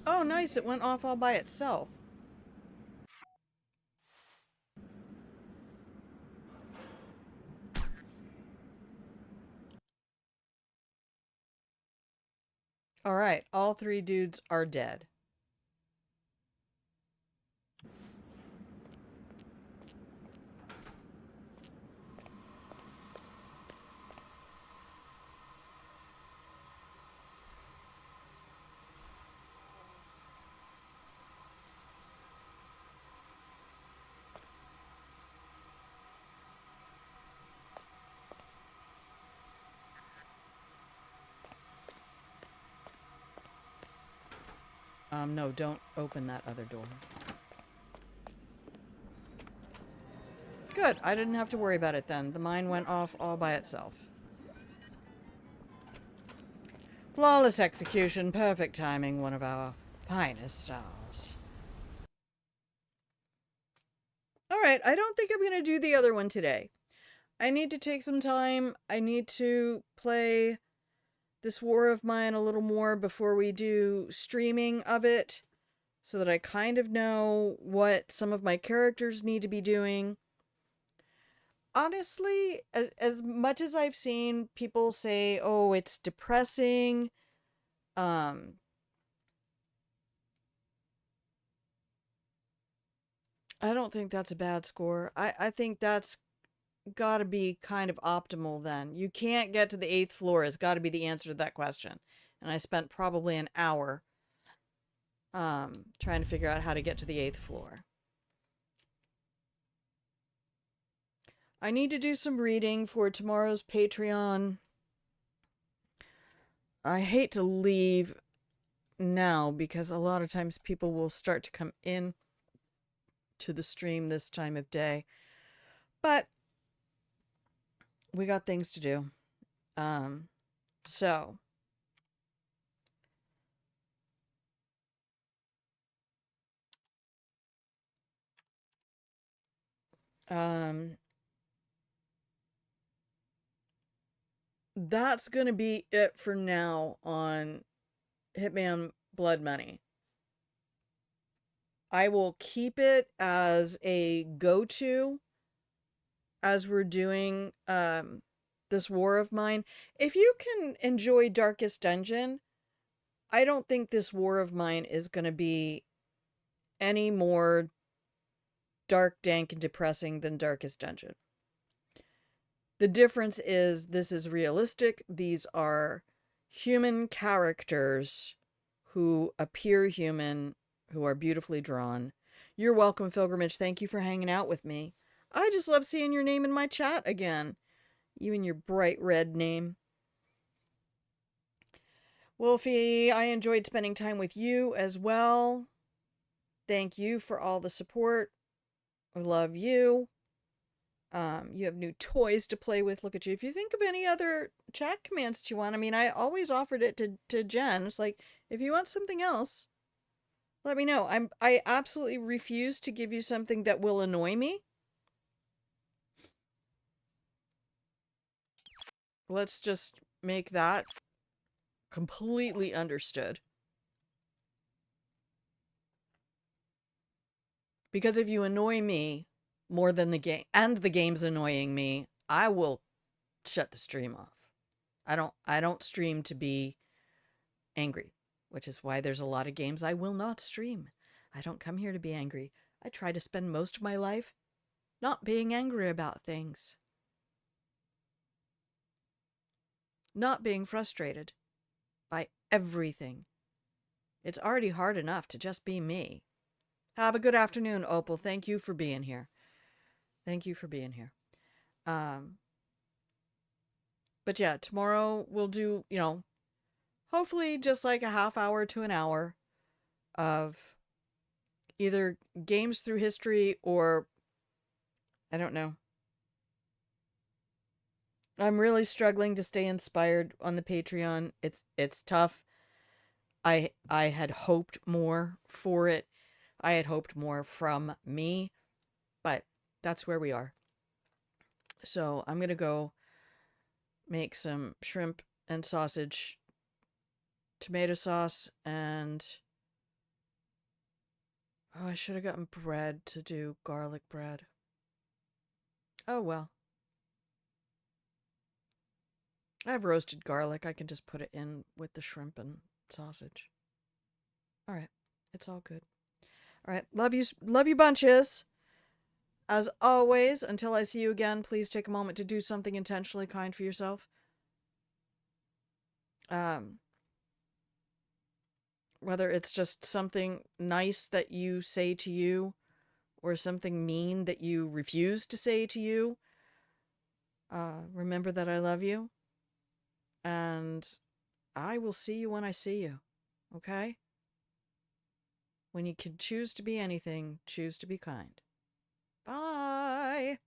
[SPEAKER 3] Oh, nice. It went off all by itself. All right. All three dudes are dead. No, don't open that other door. Good. I didn't have to worry about it then. The mine went off all by itself. Flawless execution, perfect timing, one of our finest stars. Alright, I don't think I'm going to do the other one today. I need to take some time. I need to play this war of mine a little more before we do streaming of it, so that I kind of know what some of my characters need to be doing. Honestly, as much as I've seen people say, oh, it's depressing, I don't think that's a bad score. I think that's gotta be kind of optimal then. You can't get to the 8th floor has gotta be the answer to that question. And I spent probably an hour trying to figure out how to get to the 8th floor. I need to do some reading for tomorrow's Patreon. I hate to leave now because a lot of times people will start to come in to the stream this time of day. But we got things to do. So that's gonna be it for now on Hitman Blood Money. I will keep it as a go-to as we're doing this war of mine. If you can enjoy Darkest Dungeon, I don't think this war of mine is going to be any more dark, dank, and depressing than Darkest Dungeon. The difference is this is realistic. These are human characters who appear human, who are beautifully drawn. You're welcome, Pilgrimage. Thank you for hanging out with me. I just love seeing your name in my chat again. You and your bright red name. Wolfie, I enjoyed spending time with you as well. Thank you for all the support. I love you. You have new toys to play with. Look at you. If you think of any other chat commands that you want, I mean, I always offered it to Jen. It's like, if you want something else, let me know. I absolutely refuse to give you something that will annoy me. Let's just make that completely understood. Because if you annoy me more than the game, and the game's annoying me, I will shut the stream off. I don't stream to be angry, which is why there's a lot of games I will not stream. I don't come here to be angry. I try to spend most of my life not being angry about things. Not being frustrated by everything. It's already hard enough to just be me. Have a good afternoon, Opal. Thank you for being here. Thank you for being here. But yeah, tomorrow we'll do, you know, hopefully just like a half hour to an hour of either games through history or, I don't know. I'm really struggling to stay inspired on the Patreon. It's tough. I had hoped more for it. I had hoped more from me, but that's where we are. So I'm going to go make some shrimp and sausage, tomato sauce, and oh, I should have gotten bread to do garlic bread. Oh well. I have roasted garlic. I can just put it in with the shrimp and sausage. All right. It's all good. All right. Love you bunches. As always, until I see you again, please take a moment to do something intentionally kind for yourself. Whether it's just something nice that you say to you or something mean that you refuse to say to you. Remember that I love you. And I will see you when I see you. Okay? When you can choose to be anything, choose to be kind. Bye!